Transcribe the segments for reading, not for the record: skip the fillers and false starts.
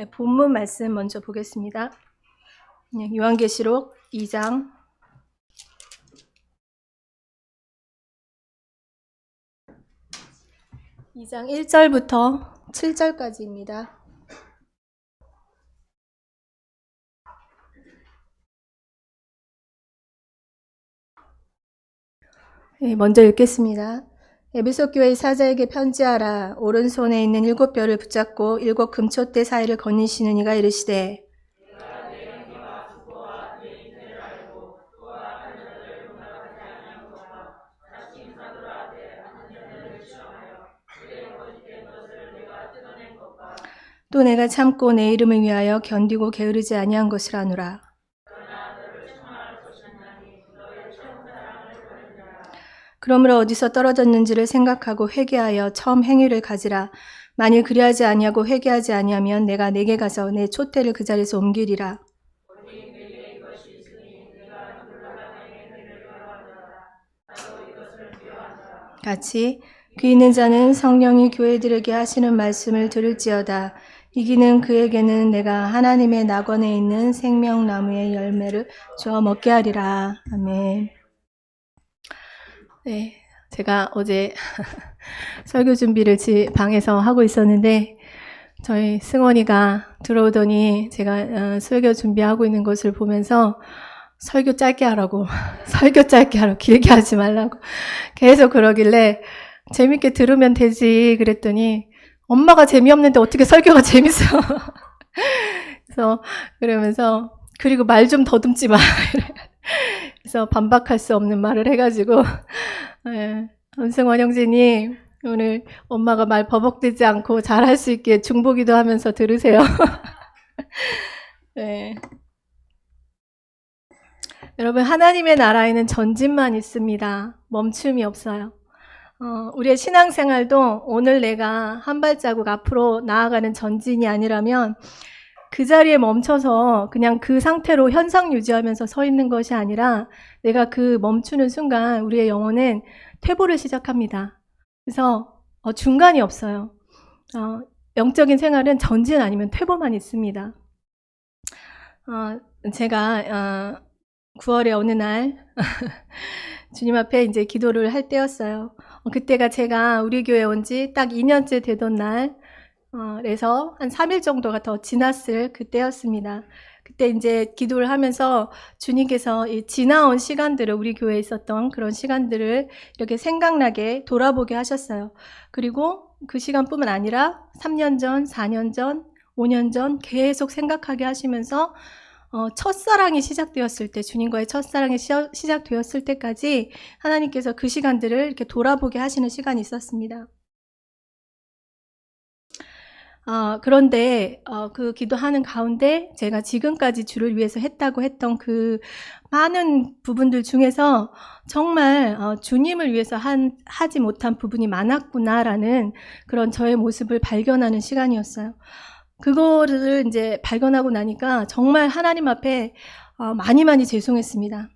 본문 말씀 먼저 보겠습니다. 요한계시록 2장 1절부터 7절까지입니다. 먼저 읽겠습니다. 에베소 교회 사자에게 편지하라. 오른손에 있는 7뼈를 붙잡고 7 금촛대 사이를 거니시는 이가 이르시되 또 내가 참고 내 이름을 위하여 견디고 게으르지 아니한 것을 아노라. 그러므로 어디서 떨어졌는지를 생각하고 회개하여 처음 행위를 가지라. 만일 그리하지 아니하고 회개하지 아니하면 내가 내게 가서 내 촛대를 그 자리에서 옮기리라. 같이 귀 있는 자는 성령이 교회들에게 하시는 말씀을 들을지어다. 이기는 그에게는 내가 하나님의 낙원에 있는 생명나무의 열매를 주어 먹게 하리라. 아멘. 네, 제가 어제 설교 준비를 방에서 하고 있었는데 저희 승원이가 들어오더니 제가 설교 준비하고 있는 것을 보면서 설교 짧게 하라고 설교 짧게 하라고 길게 하지 말라고 계속 그러길래 재밌게 들으면 되지 그랬더니 엄마가 재미없는데 어떻게 설교가 재밌어. 그래서 그러면서 그리고 말 좀 더듬지 마. 그래서 반박할 수 없는 말을 해가지고 엄승원 형제님 오늘 엄마가 말 버벅대지 않고 잘할 수 있게 중보기도 하면서 들으세요. 네. 여러분 하나님의 나라에는 전진만 있습니다. 멈춤이 없어요. 우리의 신앙생활도 오늘 내가 한 발자국 앞으로 나아가는 전진이 아니라면 그 자리에 멈춰서 그냥 그 상태로 현상 유지하면서 서 있는 것이 아니라 내가 그 멈추는 순간 우리의 영혼은 퇴보를 시작합니다. 그래서 중간이 없어요. 영적인 생활은 전진 아니면 퇴보만 있습니다. 제가 9월에 어느 날 주님 앞에 이제 기도를 할 때였어요. 그때가 제가 우리 교회 온 지 딱 2년째 되던 날 그래서 한 3일 정도가 더 지났을 그때였습니다. 그때 이제 기도를 하면서 주님께서 이 지나온 시간들을 우리 교회에 있었던 그런 시간들을 이렇게 생각나게 돌아보게 하셨어요. 그리고 그 시간뿐만 아니라 3년 전, 4년 전, 5년 전 계속 생각하게 하시면서 첫사랑이 시작되었을 때, 주님과의 첫사랑이 시작되었을 때까지 하나님께서 그 시간들을 이렇게 돌아보게 하시는 시간이 있었습니다. 그런데 그 기도하는 가운데 제가 지금까지 주를 위해서 했다고 했던 그 많은 부분들 중에서 정말 주님을 위해서 하지 못한 부분이 많았구나라는 그런 저의 모습을 발견하는 시간이었어요. 그거를 이제 발견하고 나니까 정말 하나님 앞에 많이 죄송했습니다.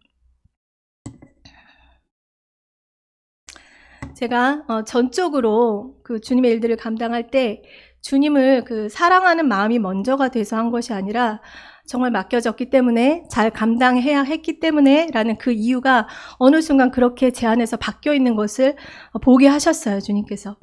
제가 전적으로 그 주님의 일들을 감당할 때 주님을 그 사랑하는 마음이 먼저가 돼서 한 것이 아니라 정말 맡겨졌기 때문에 잘 감당해야 했기 때문에 라는 그 이유가 어느 순간 그렇게 제 안에서 바뀌어 있는 것을 보게 하셨어요, 주님께서.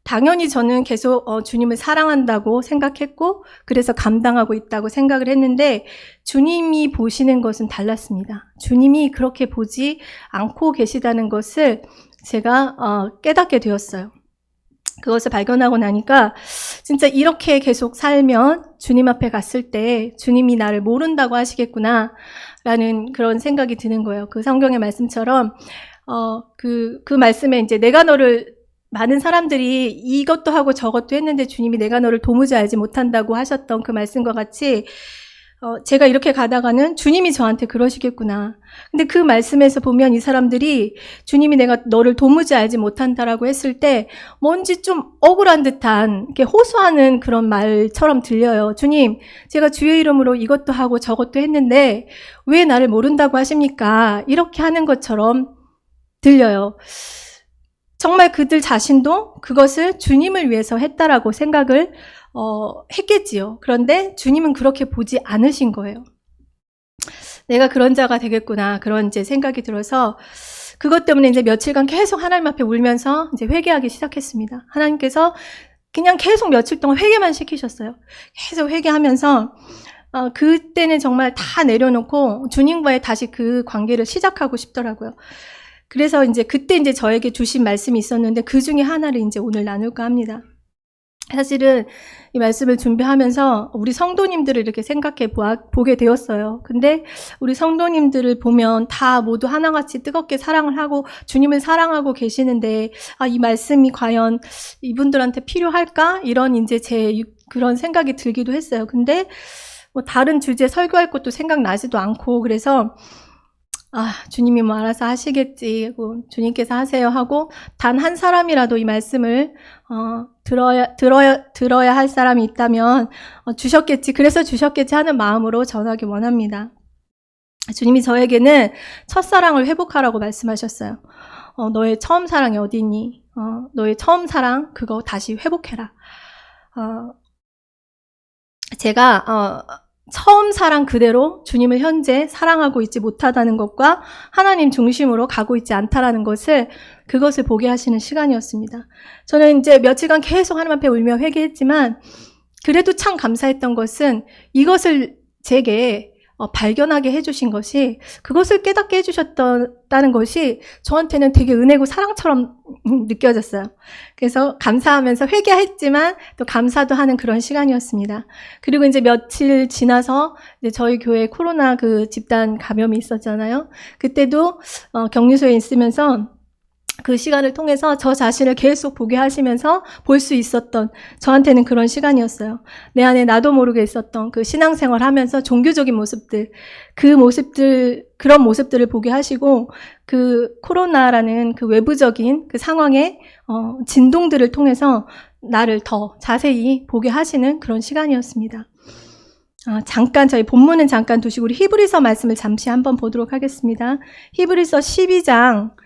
당연히 저는 계속 주님을 사랑한다고 생각했고 그래서 감당하고 있다고 생각을 했는데 주님이 보시는 것은 달랐습니다. 주님이 그렇게 보지 않고 계시다는 것을 제가 깨닫게 되었어요. 그것을 발견하고 나니까 진짜 이렇게 계속 살면 주님 앞에 갔을 때 주님이 나를 모른다고 하시겠구나 라는 그런 생각이 드는 거예요. 그 성경의 말씀처럼 그 말씀에 이제 내가 너를 많은 사람들이 이것도 하고 저것도 했는데 주님이 내가 너를 도무지 알지 못한다고 하셨던 그 말씀과 같이 제가 이렇게 가다가는 주님이 저한테 그러시겠구나. 근데 그 말씀에서 보면 이 사람들이 주님이 내가 너를 도무지 알지 못한다라고 했을 때 뭔지 좀 억울한 듯한 이렇게 호소하는 그런 말처럼 들려요. 주님, 제가 주의 이름으로 이것도 하고 저것도 했는데 왜 나를 모른다고 하십니까? 이렇게 하는 것처럼 들려요. 정말 그들 자신도 그것을 주님을 위해서 했다라고 생각을 했겠지요. 그런데 주님은 그렇게 보지 않으신 거예요. 내가 그런 자가 되겠구나, 그런 이제 생각이 들어서 그것 때문에 이제 며칠간 계속 하나님 앞에 울면서 이제 회개하기 시작했습니다. 하나님께서 그냥 계속 며칠 동안 회개만 시키셨어요. 계속 회개하면서 그때는 정말 다 내려놓고 주님과의 다시 그 관계를 시작하고 싶더라고요. 그래서 이제 그때 이제 저에게 주신 말씀이 있었는데 그 중에 하나를 이제 오늘 나눌까 합니다. 사실은 이 말씀을 준비하면서 우리 성도님들을 이렇게 생각해 보게 되었어요. 근데 우리 성도님들을 보면 다 모두 하나같이 뜨겁게 사랑을 하고 주님을 사랑하고 계시는데, 이 말씀이 과연 이분들한테 필요할까? 이런 이제 그런 생각이 들기도 했어요. 근데 뭐 다른 주제 설교할 것도 생각나지도 않고, 그래서 주님이 뭐 알아서 하시겠지, 주님께서 하세요 하고, 단 한 사람이라도 이 말씀을 들어야 할 사람이 있다면 주셨겠지, 그래서 주셨겠지 하는 마음으로 전하기 원합니다. 주님이 저에게는 첫사랑을 회복하라고 말씀하셨어요. 너의 처음 사랑이 어디 있니? 너의 처음 사랑 그거 다시 회복해라. 제가 처음 사랑 그대로 주님을 현재 사랑하고 있지 못하다는 것과 하나님 중심으로 가고 있지 않다라는 그것을 보게 하시는 시간이었습니다. 저는 이제 며칠간 계속 하나님 앞에 울며 회개했지만 그래도 참 감사했던 것은 이것을 제게 발견하게 해주신 것이, 그것을 깨닫게 해주셨다는 것이 저한테는 되게 은혜고 사랑처럼 느껴졌어요. 그래서 감사하면서 회개했지만 또 감사도 하는 그런 시간이었습니다. 그리고 이제 며칠 지나서 이제 저희 교회 코로나 그 집단 감염이 있었잖아요. 그때도 격리소에 있으면서 그 시간을 통해서 저 자신을 계속 보게 하시면서 볼 수 있었던, 저한테는 그런 시간이었어요. 내 안에 나도 모르게 있었던 그 신앙생활 하면서 종교적인 모습들, 그런 모습들을 보게 하시고, 그 코로나라는 그 외부적인 그 상황의 진동들을 통해서 나를 더 자세히 보게 하시는 그런 시간이었습니다. 잠깐 저희 본문은 잠깐 두시고 우리 히브리서 말씀을 잠시 한번 보도록 하겠습니다. 히브리서 12장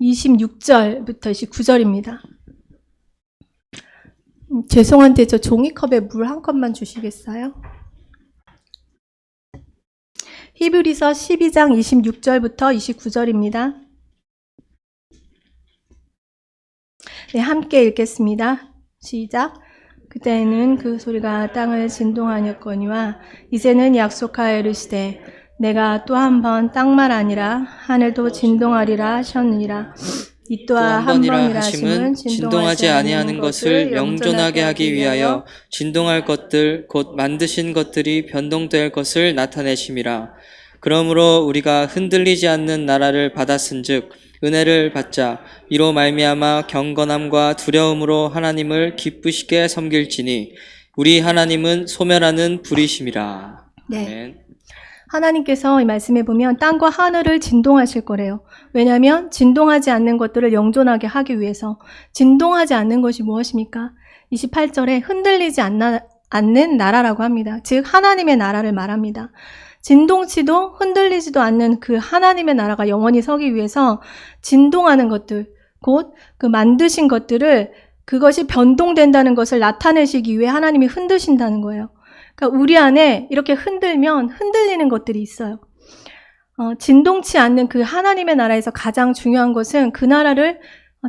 26절부터 29절입니다. 죄송한데 저 종이컵에 물 한 컵만 주시겠어요? 히브리서 12장 26절부터 29절입니다. 네, 함께 읽겠습니다. 시작. 그때는 그 소리가 땅을 진동하였거니와 이제는 약속하여 이르시되 내가 또 한 번 땅만 아니라 하늘도 진동하리라 하셨느니라. 이 또한 한 번이라 하심은 진동하지 아니하는 것을 영존하게 하기 위하여 진동할 것들 곧 만드신 것들이 변동될 것을 나타내심이라. 그러므로 우리가 흔들리지 않는 나라를 받았은즉 은혜를 받자 이로 말미암아 경건함과 두려움으로 하나님을 기쁘시게 섬길지니 우리 하나님은 소멸하는 불이심이라. 네. 아멘. 하나님께서 이 말씀에 보면 땅과 하늘을 진동하실 거래요. 왜냐하면 진동하지 않는 것들을 영존하게 하기 위해서. 진동하지 않는 것이 무엇입니까? 28절에 흔들리지 않는 나라라고 합니다. 즉 하나님의 나라를 말합니다. 진동치도 흔들리지도 않는 그 하나님의 나라가 영원히 서기 위해서 진동하는 것들, 곧 그 만드신 것들을, 그것이 변동된다는 것을 나타내시기 위해 하나님이 흔드신다는 거예요. 그러니까 우리 안에 이렇게 흔들면 흔들리는 것들이 있어요. 진동치 않는 그 하나님의 나라에서 가장 중요한 것은 그 나라를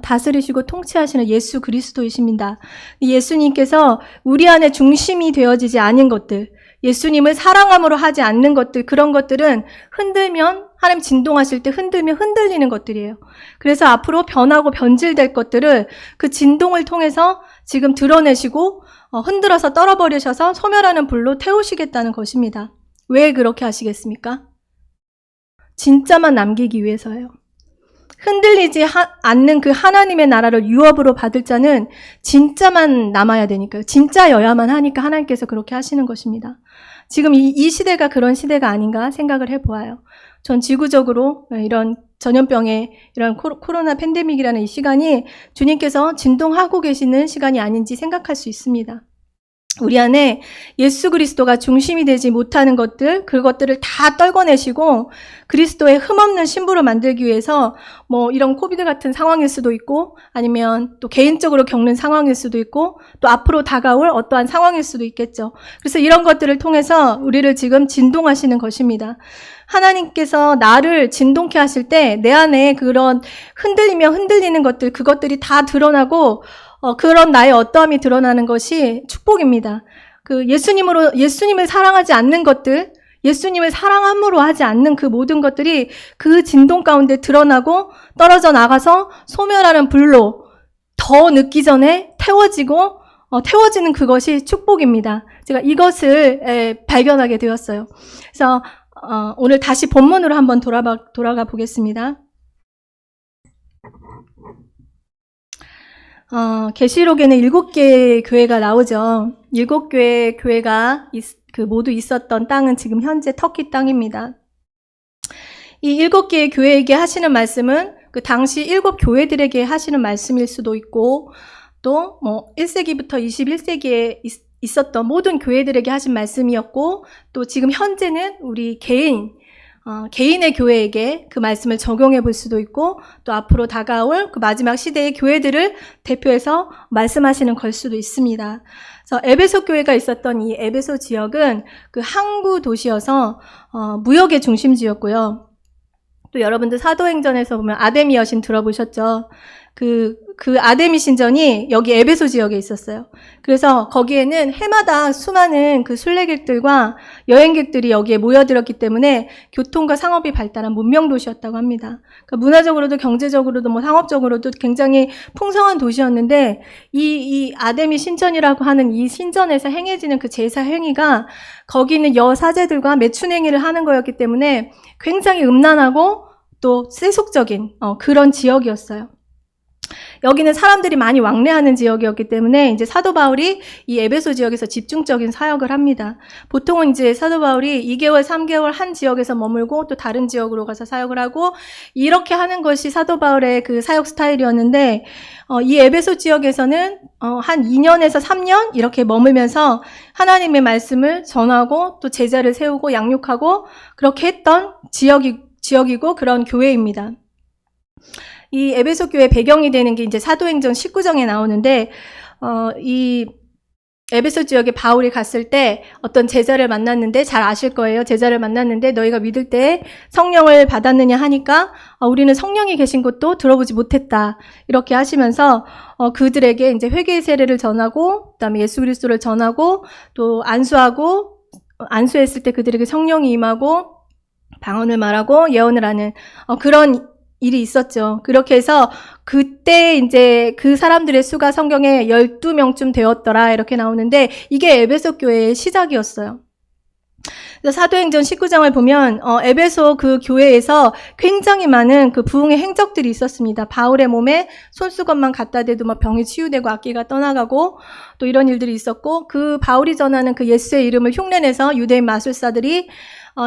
다스리시고 통치하시는 예수 그리스도이십니다. 예수님께서 우리 안에 중심이 되어지지 않은 것들, 예수님을 사랑함으로 하지 않는 것들, 그런 것들은 흔들면, 하나님 진동하실 때 흔들면 흔들리는 것들이에요. 그래서 앞으로 변하고 변질될 것들을 그 진동을 통해서 지금 드러내시고 흔들어서 떨어버리셔서 소멸하는 불로 태우시겠다는 것입니다. 왜 그렇게 하시겠습니까? 진짜만 남기기 위해서예요. 흔들리지 않는 그 하나님의 나라를 유업으로 받을 자는 진짜만 남아야 되니까요. 진짜여야만 하니까 하나님께서 그렇게 하시는 것입니다. 지금 이 시대가 그런 시대가 아닌가 생각을 해보아요. 전 지구적으로 이런 전염병의 이런 코로나 팬데믹이라는 이 시간이 주님께서 진동하고 계시는 시간이 아닌지 생각할 수 있습니다. 우리 안에 예수 그리스도가 중심이 되지 못하는 것들, 그것들을 다 떨궈내시고 그리스도의 흠없는 신부로 만들기 위해서 뭐 이런 코비드 같은 상황일 수도 있고 아니면 또 개인적으로 겪는 상황일 수도 있고 또 앞으로 다가올 어떠한 상황일 수도 있겠죠. 그래서 이런 것들을 통해서 우리를 지금 진동하시는 것입니다. 하나님께서 나를 진동케 하실 때 내 안에 그런 흔들리는 것들, 그것들이 다 드러나고 그런 나의 어떠함이 드러나는 것이 축복입니다. 예수님을 사랑하지 않는 것들, 예수님을 사랑함으로 하지 않는 그 모든 것들이 그 진동 가운데 드러나고 떨어져 나가서 소멸하는 불로 더 늦기 전에 태워지는 그것이 축복입니다. 제가 이것을 발견하게 되었어요. 그래서 오늘 다시 본문으로 한번 돌아가 보겠습니다. 계시록에는 7개의 교회가 나오죠. 7개의 교회가 모두 있었던 땅은 지금 현재 터키 땅입니다. 이 7개의 교회에게 하시는 말씀은 그 당시 7교회들에게 하시는 말씀일 수도 있고 또 1세기부터 21세기에 있었던 모든 교회들에게 하신 말씀이었고 또 지금 현재는 우리 개인의 교회에게 그 말씀을 적용해 볼 수도 있고 또 앞으로 다가올 그 마지막 시대의 교회들을 대표해서 말씀하시는 걸 수도 있습니다. 그래서 에베소 교회가 있었던 이 에베소 지역은 그 항구 도시여서 무역의 중심지였고요. 또 여러분들 사도행전에서 보면 아데미 여신 들어보셨죠? 그 아데미 신전이 여기 에베소 지역에 있었어요. 그래서 거기에는 해마다 수많은 그 순례객들과 여행객들이 여기에 모여들었기 때문에 교통과 상업이 발달한 문명 도시였다고 합니다. 그러니까 문화적으로도 경제적으로도 상업적으로도 굉장히 풍성한 도시였는데 이 아데미 신전이라고 하는 이 신전에서 행해지는 그 제사 행위가 거기 있는 여사제들과 매춘 행위를 하는 거였기 때문에 굉장히 음란하고 또 세속적인 그런 지역이었어요. 여기는 사람들이 많이 왕래하는 지역이었기 때문에 이제 사도 바울이 이 에베소 지역에서 집중적인 사역을 합니다. 보통은 이제 사도 바울이 2개월, 3개월 한 지역에서 머물고 또 다른 지역으로 가서 사역을 하고 이렇게 하는 것이 사도 바울의 그 사역 스타일이었는데 이 에베소 지역에서는 한 2년에서 3년 이렇게 머물면서 하나님의 말씀을 전하고 또 제자를 세우고 양육하고 그렇게 했던 지역이고 그런 교회입니다. 이 에베소 교회 배경이 되는 게 이제 사도행전 19장에 나오는데, 이 에베소 지역에 바울이 갔을 때 어떤 제자를 만났는데, 잘 아실 거예요. 제자를 만났는데 너희가 믿을 때 성령을 받았느냐 하니까 우리는 성령이 계신 것도 들어보지 못했다. 이렇게 하시면서 그들에게 이제 회개의 세례를 전하고, 그다음에 예수 그리스도를 전하고, 또 안수했을 때 그들에게 성령이 임하고 방언을 말하고 예언을 하는 그런 일이 있었죠. 그렇게 해서 그때 이제 그 사람들의 수가 성경에 12명쯤 되었더라 이렇게 나오는데 이게 에베소 교회의 시작이었어요. 그래서 사도행전 19장을 보면 에베소 그 교회에서 굉장히 많은 그 부흥의 행적들이 있었습니다. 바울의 몸에 손수건만 갖다 대도 막 병이 치유되고 악기가 떠나가고 또 이런 일들이 있었고 그 바울이 전하는 그 예수의 이름을 흉내내서 유대인 마술사들이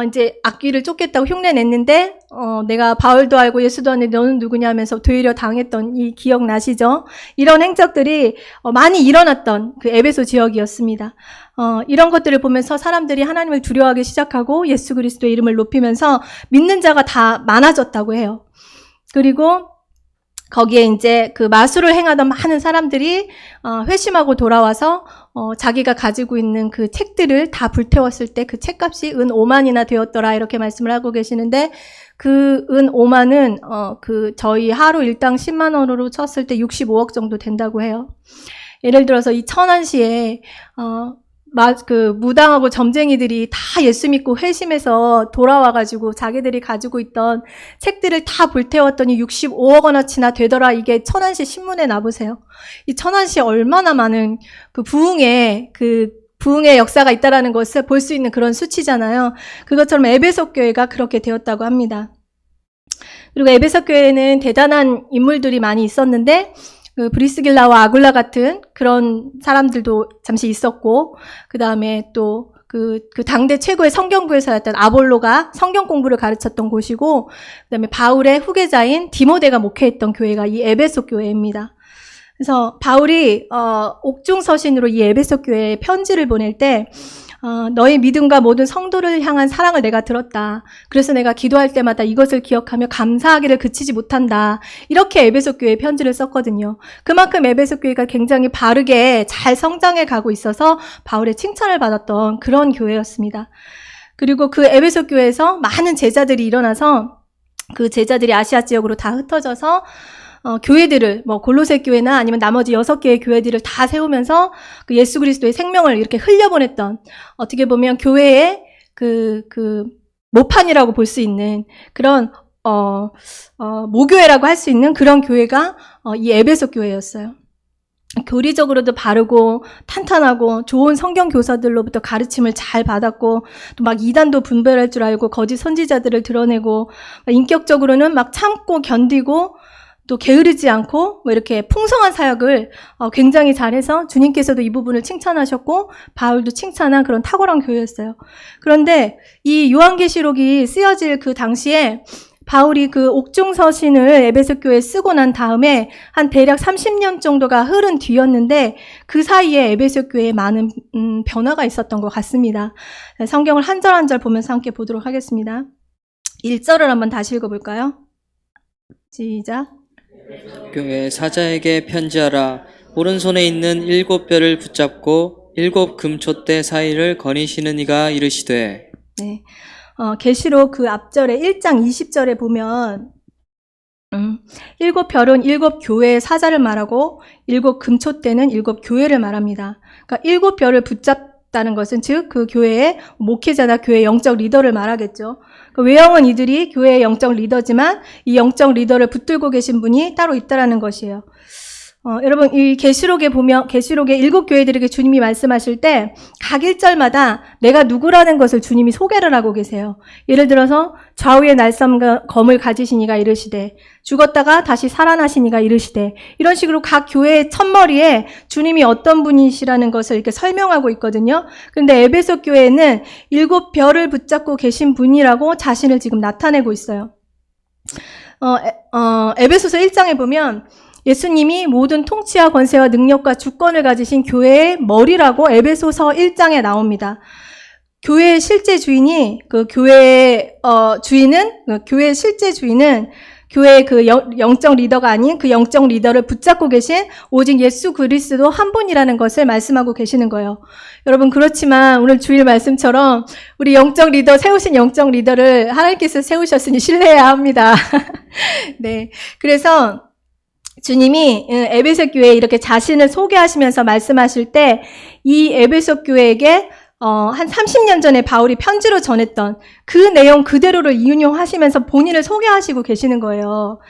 이제 악귀를 쫓겠다고 흉내냈는데 내가 바울도 알고 예수도 아는데 너는 누구냐 하면서 되려 당했던 이 기억나시죠? 이런 행적들이 많이 일어났던 그 에베소 지역이었습니다. 이런 것들을 보면서 사람들이 하나님을 두려워하기 시작하고 예수 그리스도의 이름을 높이면서 믿는 자가 다 많아졌다고 해요. 그리고 거기에 이제 그 마술을 행하던 많은 사람들이 회심하고 돌아와서 자기가 가지고 있는 그 책들을 다 불태웠을 때 그 책값이 은 5만이나 되었더라 이렇게 말씀을 하고 계시는데 그 은 5만은 저희 하루 일당 10만 원으로 쳤을 때 65억 정도 된다고 해요. 예를 들어서 이 천안시에 무당하고 점쟁이들이 다 예수 믿고 회심해서 돌아와가지고 자기들이 가지고 있던 책들을 다 불태웠더니 65억 원어치나 되더라. 이게 천안시 신문에 나보세요. 이 천안시에 얼마나 많은 그 부흥의 역사가 있다라는 것을 볼 수 있는 그런 수치잖아요. 그것처럼 에베소 교회가 그렇게 되었다고 합니다. 그리고 에베소 교회에는 대단한 인물들이 많이 있었는데 브리스길라와 아굴라 같은 그런 사람들도 잠시 있었고, 그 다음에 또 그 당대 최고의 성경부에서였던 아볼로가 성경 공부를 가르쳤던 곳이고, 그 다음에 바울의 후계자인 디모데가 목회했던 교회가 이 에베소 교회입니다. 그래서 바울이 옥중서신으로 이 에베소 교회에 편지를 보낼 때 너의 믿음과 모든 성도를 향한 사랑을 내가 들었다. 그래서 내가 기도할 때마다 이것을 기억하며 감사하기를 그치지 못한다. 이렇게 에베소 교회에 편지를 썼거든요. 그만큼 에베소 교회가 굉장히 바르게 잘 성장해 가고 있어서 바울의 칭찬을 받았던 그런 교회였습니다. 그리고 그 에베소 교회에서 많은 제자들이 일어나서 그 제자들이 아시아 지역으로 다 흩어져서 교회들을 골로새 교회나 아니면 나머지 6개의 교회들을 다 세우면서 그 예수 그리스도의 생명을 이렇게 흘려보냈던, 어떻게 보면 교회의 그 모판이라고 볼 수 있는 그런 모교회라고 할 수 있는 그런 교회가 이 에베소 교회였어요. 교리적으로도 바르고 탄탄하고 좋은 성경 교사들로부터 가르침을 잘 받았고, 또 막 이단도 분별할 줄 알고 거짓 선지자들을 드러내고, 인격적으로는 막 참고 견디고 또 게으르지 않고 이렇게 풍성한 사역을 굉장히 잘해서 주님께서도 이 부분을 칭찬하셨고 바울도 칭찬한 그런 탁월한 교회였어요. 그런데 이 요한계시록이 쓰여질 그 당시에 바울이 그 옥중서신을 에베소 교회에 쓰고 난 다음에 한 대략 30년 정도가 흐른 뒤였는데 그 사이에 에베소 교회에 많은 변화가 있었던 것 같습니다. 성경을 한 절 한 절 보면서 함께 보도록 하겠습니다. 1절을 한번 다시 읽어볼까요? 시작. 교회 사자에게 편지하라. 오른손에 있는 7뼈를 붙잡고 7 금촛대 사이를 거니시는 이가 이르시되. 네. 계시록 그 앞절에 1장 20절에 보면 7별은 7 교회의 사자를 말하고 7 금촛대는 7 교회를 말합니다. 그러니까 7별을 붙잡다는 것은 즉 그 교회의 목회자나 교회의 영적 리더를 말하겠죠. 그 외형은 이들이 교회의 영적 리더지만 이 영적 리더를 붙들고 계신 분이 따로 있다라는 것이에요. 여러분, 이 계시록에 보면 계시록의 7 교회들에게 주님이 말씀하실 때 각 1절마다 내가 누구라는 것을 주님이 소개를 하고 계세요. 예를 들어서 좌우의 날sam과 검을 가지신 이가 이르시되, 죽었다가 다시 살아나신 이가 이르시되, 이런 식으로 각 교회의 첫머리에 주님이 어떤 분이시라는 것을 이렇게 설명하고 있거든요. 그런데 에베소 교회는 7별을 붙잡고 계신 분이라고 자신을 지금 나타내고 있어요. 에베소서 1장에 보면 예수님이 모든 통치와 권세와 능력과 주권을 가지신 교회의 머리라고 에베소서 1장에 나옵니다. 교회의 실제 주인이 교회의 실제 주인은 교회의 그 영적 리더가 아닌 그 영적 리더를 붙잡고 계신 오직 예수 그리스도 한 분이라는 것을 말씀하고 계시는 거예요. 여러분, 그렇지만 오늘 주일 말씀처럼 우리 영적 리더, 세우신 영적 리더를 하나님께서 세우셨으니 신뢰해야 합니다. 네. 그래서 주님이 에베소 교회에 이렇게 자신을 소개하시면서 말씀하실 때 이 에베소 교회에게 한 30년 전에 바울이 편지로 전했던 그 내용 그대로를 인용하시면서 본인을 소개하시고 계시는 거예요.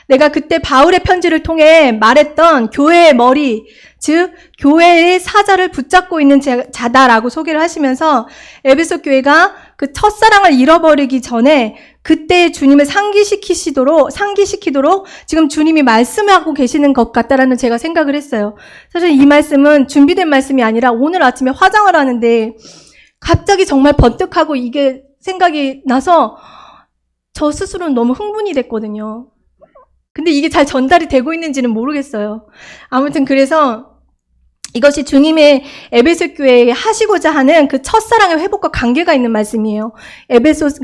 내가 그때 바울의 편지를 통해 말했던 교회의 머리, 즉 교회의 사자를 붙잡고 있는 자다라고 소개를 하시면서 에베소 교회가 그 첫사랑을 잃어버리기 전에 그때 주님을 상기시키도록 지금 주님이 말씀하고 계시는 것 같다라는 제가 생각을 했어요. 사실 이 말씀은 준비된 말씀이 아니라 오늘 아침에 화장을 하는데 갑자기 정말 번뜩하고 이게 생각이 나서 저 스스로는 너무 흥분이 됐거든요. 근데 이게 잘 전달이 되고 있는지는 모르겠어요. 아무튼 그래서 이것이 주님의 에베소 교회에 하시고자 하는 그 첫사랑의 회복과 관계가 있는 말씀이에요. 에베소서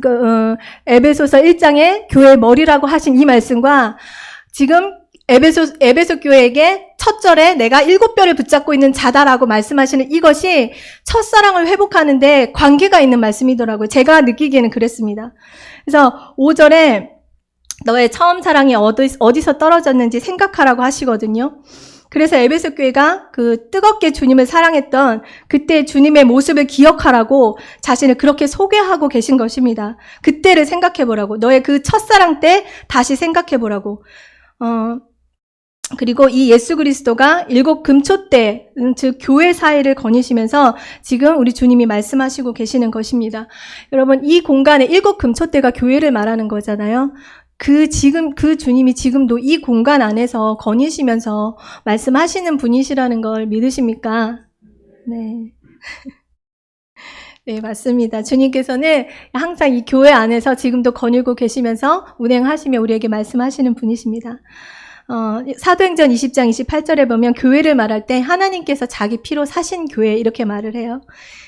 1장에 교회의 머리라고 하신 이 말씀과 지금 에베소 교회에게 첫 절에 내가 7뼈를 붙잡고 있는 자다라고 말씀하시는 이것이 첫사랑을 회복하는데 관계가 있는 말씀이더라고요. 제가 느끼기에는 그랬습니다. 그래서 5절에 너의 처음 사랑이 어디서 떨어졌는지 생각하라고 하시거든요. 그래서 에베소 교회가 그 뜨겁게 주님을 사랑했던 그때 주님의 모습을 기억하라고 자신을 그렇게 소개하고 계신 것입니다. 그때를 생각해보라고. 너의 그 첫사랑 때 다시 생각해보라고. 그리고 이 예수 그리스도가 7 금촛대, 즉 교회 사이를 거니시면서 지금 우리 주님이 말씀하시고 계시는 것입니다. 여러분, 이 공간에 7 금촛대가 교회를 말하는 거잖아요. 그 주님이 지금도 이 공간 안에서 거니시면서 말씀하시는 분이시라는 걸 믿으십니까? 네. 네, 맞습니다. 주님께서는 항상 이 교회 안에서 지금도 거닐고 계시면서 운행하시며 우리에게 말씀하시는 분이십니다. 사도행전 20장 28절에 보면 교회를 말할 때 하나님께서 자기 피로 사신 교회 이렇게 말을 해요.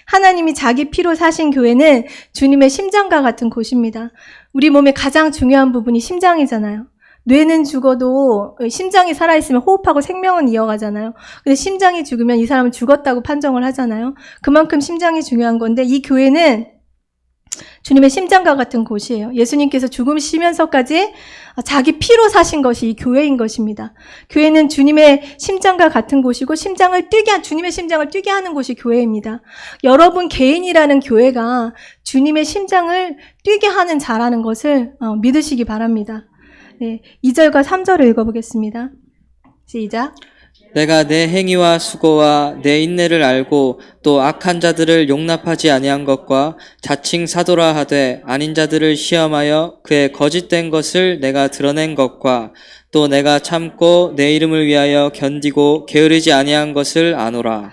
하나님이 자기 피로 사신 교회는 주님의 심장과 같은 곳입니다. 우리 몸의 가장 중요한 부분이 심장이잖아요. 뇌는 죽어도 심장이 살아있으면 호흡하고 생명은 이어가잖아요. 근데 심장이 죽으면 이 사람은 죽었다고 판정을 하잖아요. 그만큼 심장이 중요한 건데 이 교회는 주님의 심장과 같은 곳이에요. 예수님께서 죽으시면서까지 자기 피로 사신 것이 이 교회인 것입니다. 교회는 주님의 심장과 같은 곳이고 주님의 심장을 뛰게 하는 곳이 교회입니다. 여러분 개인이라는 교회가 주님의 심장을 뛰게 하는 자라는 것을 믿으시기 바랍니다. 네, 2절과 3절을 읽어보겠습니다. 시작. 내가 내 행위와 수고와 내 인내를 알고 또 악한 자들을 용납하지 아니한 것과 자칭 사도라 하되 아닌 자들을 시험하여 그의 거짓된 것을 내가 드러낸 것과 또 내가 참고 내 이름을 위하여 견디고 게으르지 아니한 것을 아노라.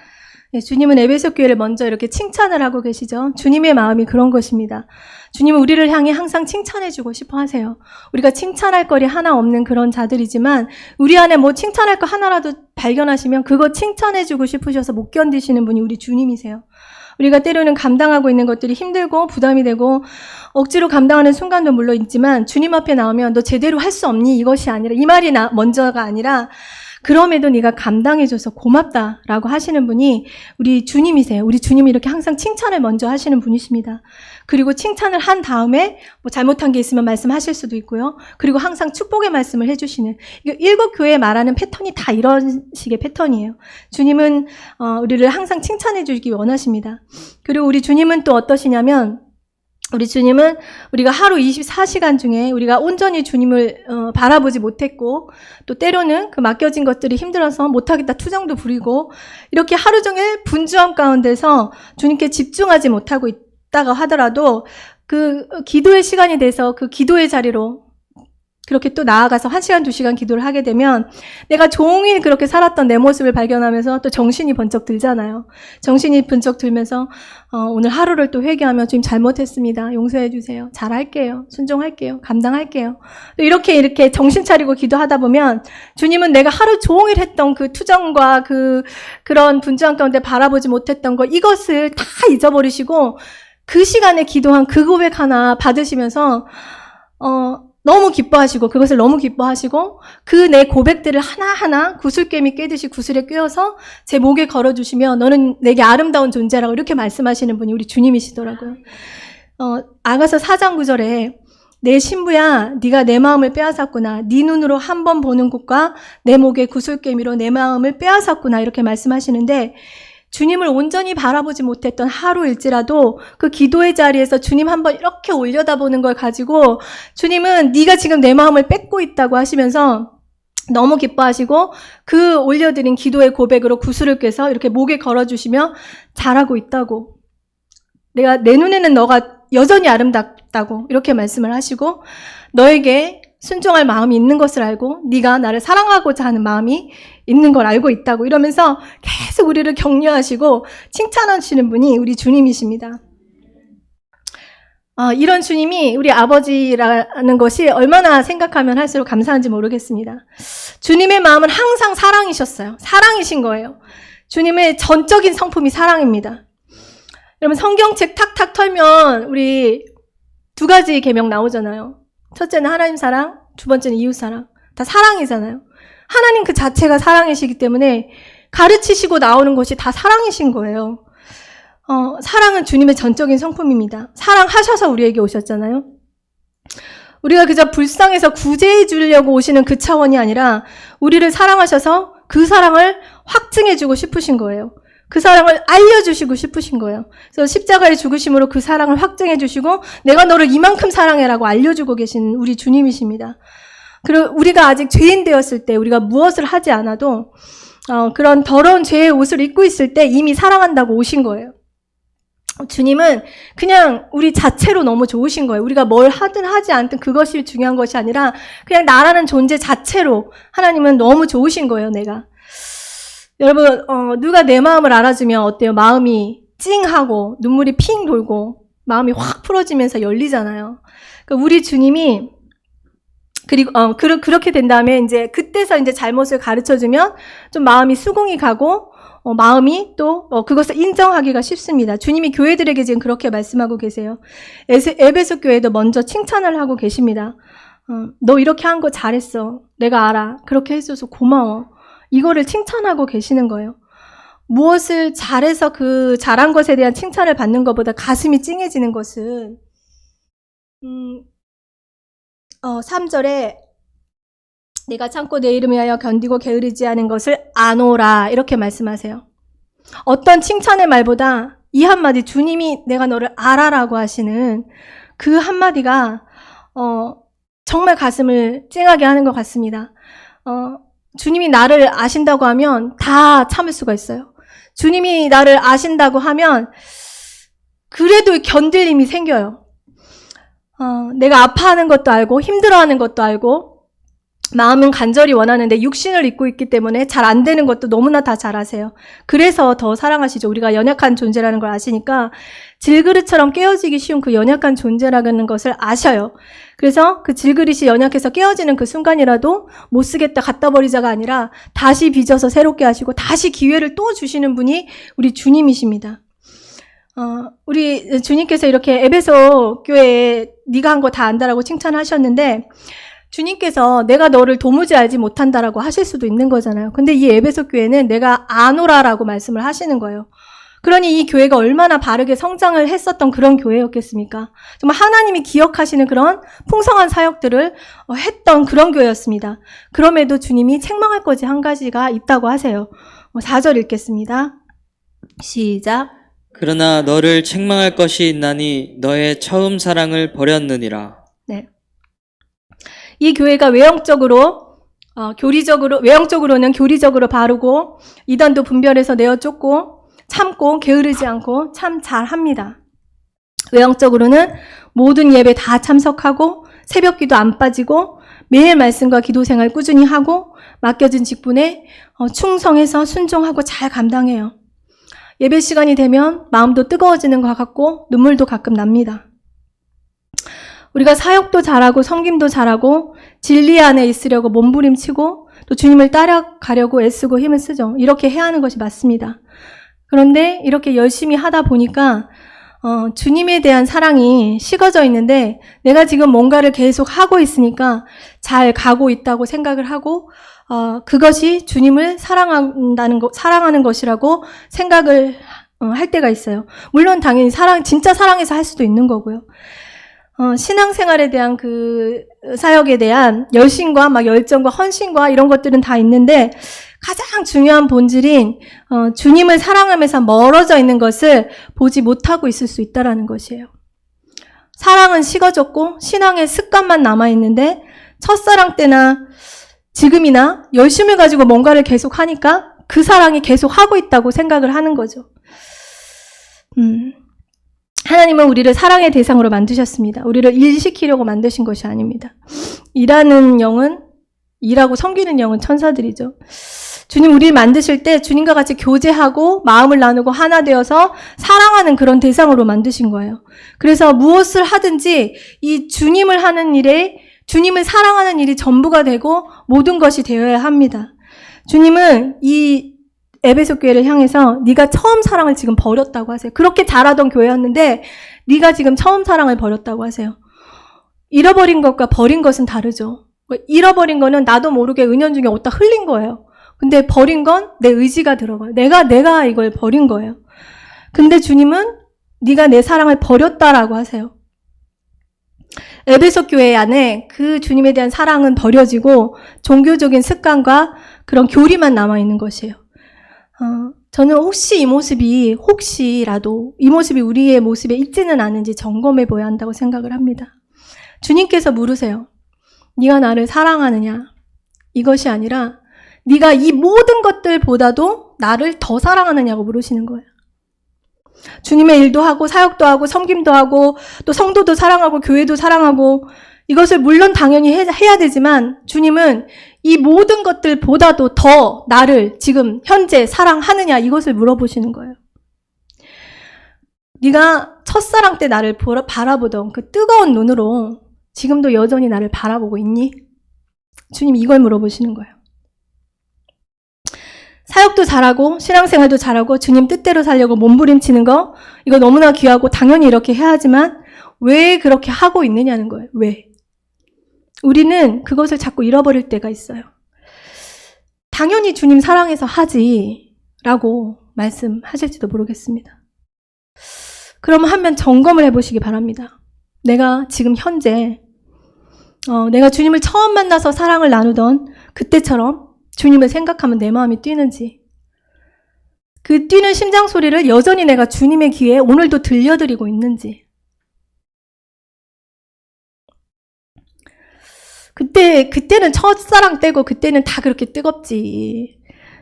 네, 주님은 에베소 교회를 먼저 이렇게 칭찬을 하고 계시죠. 주님의 마음이 그런 것입니다. 주님은 우리를 향해 항상 칭찬해주고 싶어 하세요. 우리가 칭찬할 거리 하나 없는 그런 자들이지만 우리 안에 뭐 칭찬할 거 하나라도 발견하시면 그거 칭찬해주고 싶으셔서 못 견디시는 분이 우리 주님이세요. 우리가 때로는 감당하고 있는 것들이 힘들고 부담이 되고 억지로 감당하는 순간도 물론 있지만 주님 앞에 나오면 너 제대로 할 수 없니? 이것이 아니라 이 말이 먼저가 아니라 그럼에도 네가 감당해줘서 고맙다라고 하시는 분이 우리 주님이세요. 우리 주님이 이렇게 항상 칭찬을 먼저 하시는 분이십니다. 그리고 칭찬을 한 다음에 뭐 잘못한 게 있으면 말씀하실 수도 있고요. 그리고 항상 축복의 말씀을 해주시는 일곱 교회에 말하는 패턴이 다 이런 식의 패턴이에요. 주님은 우리를 항상 칭찬해 주기 원하십니다. 그리고 우리 주님은 또 어떠시냐면 우리 주님은 우리가 하루 24시간 중에 우리가 온전히 주님을 바라보지 못했고 또 때로는 그 맡겨진 것들이 힘들어서 못하겠다 투정도 부리고 이렇게 하루 종일 분주함 가운데서 주님께 집중하지 못하고 있다가 하더라도 그 기도의 시간이 돼서 그 기도의 자리로 그렇게 또 나아가서 1시간, 2시간 기도를 하게 되면 내가 종일 그렇게 살았던 내 모습을 발견하면서 또 정신이 번쩍 들잖아요. 정신이 번쩍 들면서 오늘 하루를 또 회개하며 주님 잘못했습니다. 용서해 주세요. 잘할게요. 순종할게요. 감당할게요. 이렇게 정신 차리고 기도하다 보면 주님은 내가 하루 종일 했던 그 투정과 그런 분주함 가운데 바라보지 못했던 거 이것을 다 잊어버리시고 그 시간에 기도한 그 고백 하나 받으시면서 너무 기뻐하시고 그것을 너무 기뻐하시고 그 내 고백들을 하나하나 구슬깨미 꿰듯이 구슬에 꿰어서 제 목에 걸어주시며 너는 내게 아름다운 존재라고 이렇게 말씀하시는 분이 우리 주님이시더라고요. 아가서 4장 9절에 내 신부야 네가 내 마음을 빼앗았구나. 네 눈으로 한 번 보는 것과 내 목에 구슬깨미로 내 마음을 빼앗았구나 이렇게 말씀하시는데 주님을 온전히 바라보지 못했던 하루일지라도 그 기도의 자리에서 주님 한번 이렇게 올려다보는 걸 가지고 주님은 네가 지금 내 마음을 뺏고 있다고 하시면서 너무 기뻐하시고 그 올려드린 기도의 고백으로 구슬을 꿰서 이렇게 목에 걸어주시며 잘하고 있다고 내가 내 눈에는 너가 여전히 아름답다고 이렇게 말씀을 하시고 너에게 순종할 마음이 있는 것을 알고 네가 나를 사랑하고자 하는 마음이 있는 걸 알고 있다고 이러면서 계속 우리를 격려하시고 칭찬하시는 분이 우리 주님이십니다. 이런 주님이 우리 아버지라는 것이 얼마나 생각하면 할수록 감사한지 모르겠습니다. 주님의 마음은 항상 사랑이셨어요. 사랑이신 거예요. 주님의 전적인 성품이 사랑입니다. 여러분 성경책 탁탁 털면 우리 두 가지 계명 나오잖아요. 첫째는 하나님 사랑, 두 번째는 이웃 사랑. 다 사랑이잖아요. 하나님 그 자체가 사랑이시기 때문에 가르치시고 나오는 것이 다 사랑이신 거예요. 사랑은 주님의 전적인 성품입니다. 사랑하셔서 우리에게 오셨잖아요. 우리가 그저 불쌍해서 구제해 주려고 오시는 그 차원이 아니라 우리를 사랑하셔서 그 사랑을 확증해 주고 싶으신 거예요. 그 사랑을 알려주시고 싶으신 거예요. 그래서 십자가의 죽으심으로 그 사랑을 확증해 주시고 내가 너를 이만큼 사랑해라고 알려주고 계신 우리 주님이십니다. 그리고 우리가 아직 죄인 되었을 때 우리가 무엇을 하지 않아도 그런 더러운 죄의 옷을 입고 있을 때 이미 사랑한다고 오신 거예요. 주님은 그냥 우리 자체로 너무 좋으신 거예요. 우리가 뭘 하든 하지 않든 그것이 중요한 것이 아니라 그냥 나라는 존재 자체로 하나님은 너무 좋으신 거예요. 내가 여러분 누가 내 마음을 알아주면 어때요? 마음이 찡하고 눈물이 핑 돌고 마음이 확 풀어지면서 열리잖아요. 그러니까 우리 주님이 그리고 그렇게 된 다음에 이제 그때서 이제 잘못을 가르쳐 주면 좀 마음이 수긍이 가고 마음이 또 그것을 인정하기가 쉽습니다. 주님이 교회들에게 지금 그렇게 말씀하고 계세요. 에베소 교회도 먼저 칭찬을 하고 계십니다. 너 이렇게 한 거 잘했어. 내가 알아. 그렇게 해줘서 고마워. 이거를 칭찬하고 계시는 거예요. 무엇을 잘해서 그 잘한 것에 대한 칭찬을 받는 것보다 가슴이 찡해지는 것은 3절에 내가 참고 내 이름을 위하여 견디고 게으르지 않은 것을 아노라 이렇게 말씀하세요. 어떤 칭찬의 말보다 이 한마디 주님이 내가 너를 알아라고 하시는 그 한마디가 정말 가슴을 찡하게 하는 것 같습니다. 주님이 나를 아신다고 하면 다 참을 수가 있어요. 주님이 나를 아신다고 하면 그래도 견딜 힘이 생겨요. 내가 아파하는 것도 알고 힘들어하는 것도 알고 마음은 간절히 원하는데 육신을 입고 있기 때문에 잘 안 되는 것도 너무나 다 잘 아세요. 그래서 더 사랑하시죠. 우리가 연약한 존재라는 걸 아시니까 질그릇처럼 깨어지기 쉬운 그 연약한 존재라는 것을 아셔요. 그래서 그 질그릇이 연약해서 깨어지는 그 순간이라도 못 쓰겠다 갖다 버리자가 아니라 다시 빚어서 새롭게 하시고 다시 기회를 또 주시는 분이 우리 주님이십니다. 우리 주님께서 이렇게 에베소 교회에 네가 한 거 다 안다라고 칭찬하셨는데 주님께서 내가 너를 도무지 알지 못한다라고 하실 수도 있는 거잖아요. 근데 이 에베소 교회는 내가 아노라라고 말씀을 하시는 거예요. 그러니 이 교회가 얼마나 바르게 성장을 했었던 그런 교회였겠습니까? 정말 하나님이 기억하시는 그런 풍성한 사역들을 했던 그런 교회였습니다. 그럼에도 주님이 책망할 것이 한 가지가 있다고 하세요. 4절 읽겠습니다. 시작. 그러나 너를 책망할 것이 있나니 너의 처음 사랑을 버렸느니라. 네. 이 교회가 외형적으로는 교리적으로 바르고 이단도 분별해서 내어 쫓고 참고 게으르지 않고 참 잘합니다. 외형적으로는 모든 예배 다 참석하고 새벽기도 안 빠지고 매일 말씀과 기도 생활 꾸준히 하고 맡겨진 직분에 충성해서 순종하고 잘 감당해요. 예배 시간이 되면 마음도 뜨거워지는 것 같고 눈물도 가끔 납니다. 우리가 사역도 잘하고 섬김도 잘하고 진리 안에 있으려고 몸부림치고 또 주님을 따라가려고 애쓰고 힘을 쓰죠. 이렇게 해야 하는 것이 맞습니다. 그런데 이렇게 열심히 하다 보니까 주님에 대한 사랑이 식어져 있는데 내가 지금 뭔가를 계속 하고 있으니까 잘 가고 있다고 생각을 하고 그것이 주님을 사랑하는 것이라고 생각을 할 때가 있어요. 물론 당연히 진짜 사랑해서 할 수도 있는 거고요. 신앙생활에 대한 그 사역에 대한 열심과 막 열정과 헌신과 이런 것들은 다 있는데 가장 중요한 본질인 주님을 사랑하면서 멀어져 있는 것을 보지 못하고 있을 수 있다라는 것이에요. 사랑은 식어졌고 신앙의 습관만 남아있는데 첫사랑 때나 지금이나 열심을 가지고 뭔가를 계속 하니까 그 사랑이 계속 하고 있다고 생각을 하는 거죠. 하나님은 우리를 사랑의 대상으로 만드셨습니다. 우리를 일시키려고 만드신 것이 아닙니다. 일하는 영은, 일하고 섬기는 영은 천사들이죠. 주님 우리를 만드실 때 주님과 같이 교제하고 마음을 나누고 하나 되어서 사랑하는 그런 대상으로 만드신 거예요. 그래서 무엇을 하든지 이 주님을 하는 일에 주님을 사랑하는 일이 전부가 되고 모든 것이 되어야 합니다. 주님은 이 에베소 교회를 향해서 네가 처음 사랑을 지금 버렸다고 하세요. 그렇게 잘하던 교회였는데 네가 지금 처음 사랑을 버렸다고 하세요. 잃어버린 것과 버린 것은 다르죠. 잃어버린 거는 나도 모르게 은연중에 어디다 흘린 거예요. 근데 버린 건 내 의지가 들어가요. 내가 이걸 버린 거예요. 근데 주님은 네가 내 사랑을 버렸다라고 하세요. 에베소 교회 안에 그 주님에 대한 사랑은 버려지고 종교적인 습관과 그런 교리만 남아있는 것이에요. 저는 혹시라도 이 모습이 우리의 모습에 있지는 않은지 점검해 보아야 한다고 생각을 합니다. 주님께서 물으세요. 네가 나를 사랑하느냐? 이것이 아니라 네가 이 모든 것들보다도 나를 더 사랑하느냐고 물으시는 거예요. 주님의 일도 하고 사역도 하고 섬김도 하고 또 성도도 사랑하고 교회도 사랑하고 이것을 물론 당연히 해야 되지만 주님은 이 모든 것들보다도 더 나를 지금 현재 사랑하느냐 이것을 물어보시는 거예요. 네가 첫사랑 때 나를 바라보던 그 뜨거운 눈으로 지금도 여전히 나를 바라보고 있니? 주님 이걸 물어보시는 거예요. 사역도 잘하고 신앙생활도 잘하고 주님 뜻대로 살려고 몸부림치는 거 이거 너무나 귀하고 당연히 이렇게 해야 하지만 왜 그렇게 하고 있느냐는 거예요. 왜? 우리는 그것을 자꾸 잃어버릴 때가 있어요. 당연히 주님 사랑해서 하지 라고 말씀하실지도 모르겠습니다. 그럼 한번 점검을 해보시기 바랍니다. 내가 지금 현재 내가 주님을 처음 만나서 사랑을 나누던 그때처럼 주님을 생각하면 내 마음이 뛰는지, 그 뛰는 심장 소리를 여전히 내가 주님의 귀에 오늘도 들려드리고 있는지, 그때는 첫사랑 때고 그때는 다 그렇게 뜨겁지.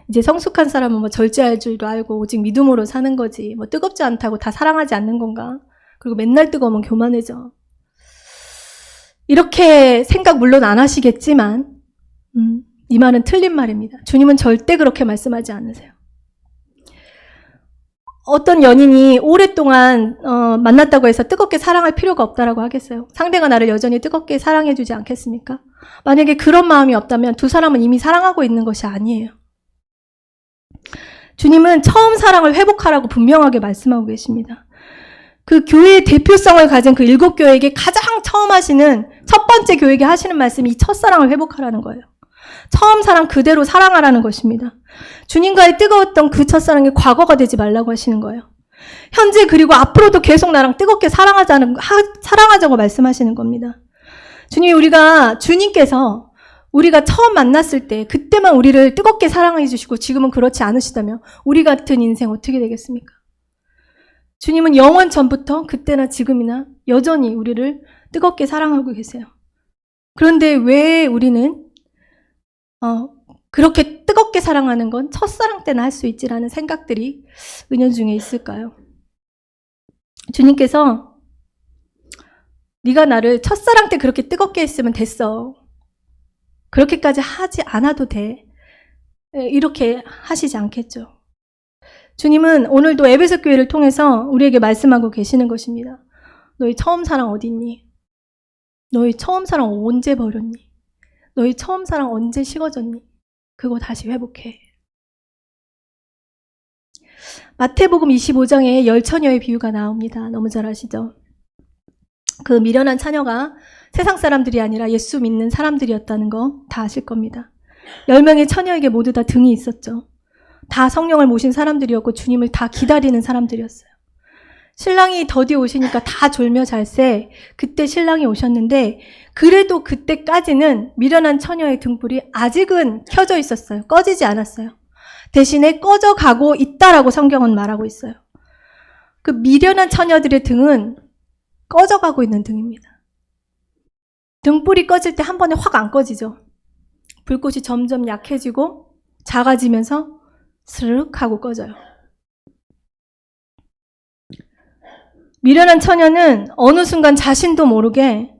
이제 성숙한 사람은 뭐 절제할 줄도 알고 오직 믿음으로 사는 거지. 뭐 뜨겁지 않다고 다 사랑하지 않는 건가? 그리고 맨날 뜨거우면 교만해져. 이렇게 생각 물론 안 하시겠지만 이 말은 틀린 말입니다. 주님은 절대 그렇게 말씀하지 않으세요. 어떤 연인이 오랫동안 만났다고 해서 뜨겁게 사랑할 필요가 없다라고 하겠어요? 상대가 나를 여전히 뜨겁게 사랑해주지 않겠습니까? 만약에 그런 마음이 없다면 두 사람은 이미 사랑하고 있는 것이 아니에요. 주님은 처음 사랑을 회복하라고 분명하게 말씀하고 계십니다. 그 교회의 대표성을 가진 그 7교회에게 가장 처음 하시는 첫 번째 교회에게 하시는 말씀이 이 첫사랑을 회복하라는 거예요. 처음 사랑 그대로 사랑하라는 것입니다. 주님과의 뜨거웠던 그 첫사랑이 과거가 되지 말라고 하시는 거예요. 현재 그리고 앞으로도 계속 나랑 뜨겁게 사랑하자고 말씀하시는 겁니다. 주님께서 우리가 처음 만났을 때 그때만 우리를 뜨겁게 사랑해 주시고 지금은 그렇지 않으시다면 우리 같은 인생 어떻게 되겠습니까? 주님은 영원 전부터 그때나 지금이나 여전히 우리를 뜨겁게 사랑하고 계세요. 그런데 왜 우리는 그렇게 뜨겁게 사랑하는 건 첫사랑 때나 할 수 있지라는 생각들이 은연중에 있을까요? 주님께서 네가 나를 첫사랑 때 그렇게 뜨겁게 했으면 됐어. 그렇게까지 하지 않아도 돼. 이렇게 하시지 않겠죠. 주님은 오늘도 에베소 교회를 통해서 우리에게 말씀하고 계시는 것입니다. 너희 처음 사랑 어디 있니? 너희 처음 사랑 언제 버렸니? 너희 처음 사랑 언제 식어졌니? 그거 다시 회복해. 마태복음 25장에 10처녀의 비유가 나옵니다. 너무 잘 아시죠? 그 미련한 처녀가 세상 사람들이 아니라 예수 믿는 사람들이었다는 거 다 아실 겁니다. 10명의 처녀에게 모두 다 등이 있었죠. 다 성령을 모신 사람들이었고 주님을 다 기다리는 사람들이었어요. 신랑이 더디 오시니까 다 졸며 잘세. 그때 신랑이 오셨는데 그래도 그때까지는 미련한 처녀의 등불이 아직은 켜져 있었어요. 꺼지지 않았어요. 대신에 꺼져가고 있다라고 성경은 말하고 있어요. 그 미련한 처녀들의 등은 꺼져가고 있는 등입니다. 등불이 꺼질 때 한 번에 확 안 꺼지죠. 불꽃이 점점 약해지고 작아지면서 스르륵 하고 꺼져요. 미련한 처녀는 어느 순간 자신도 모르게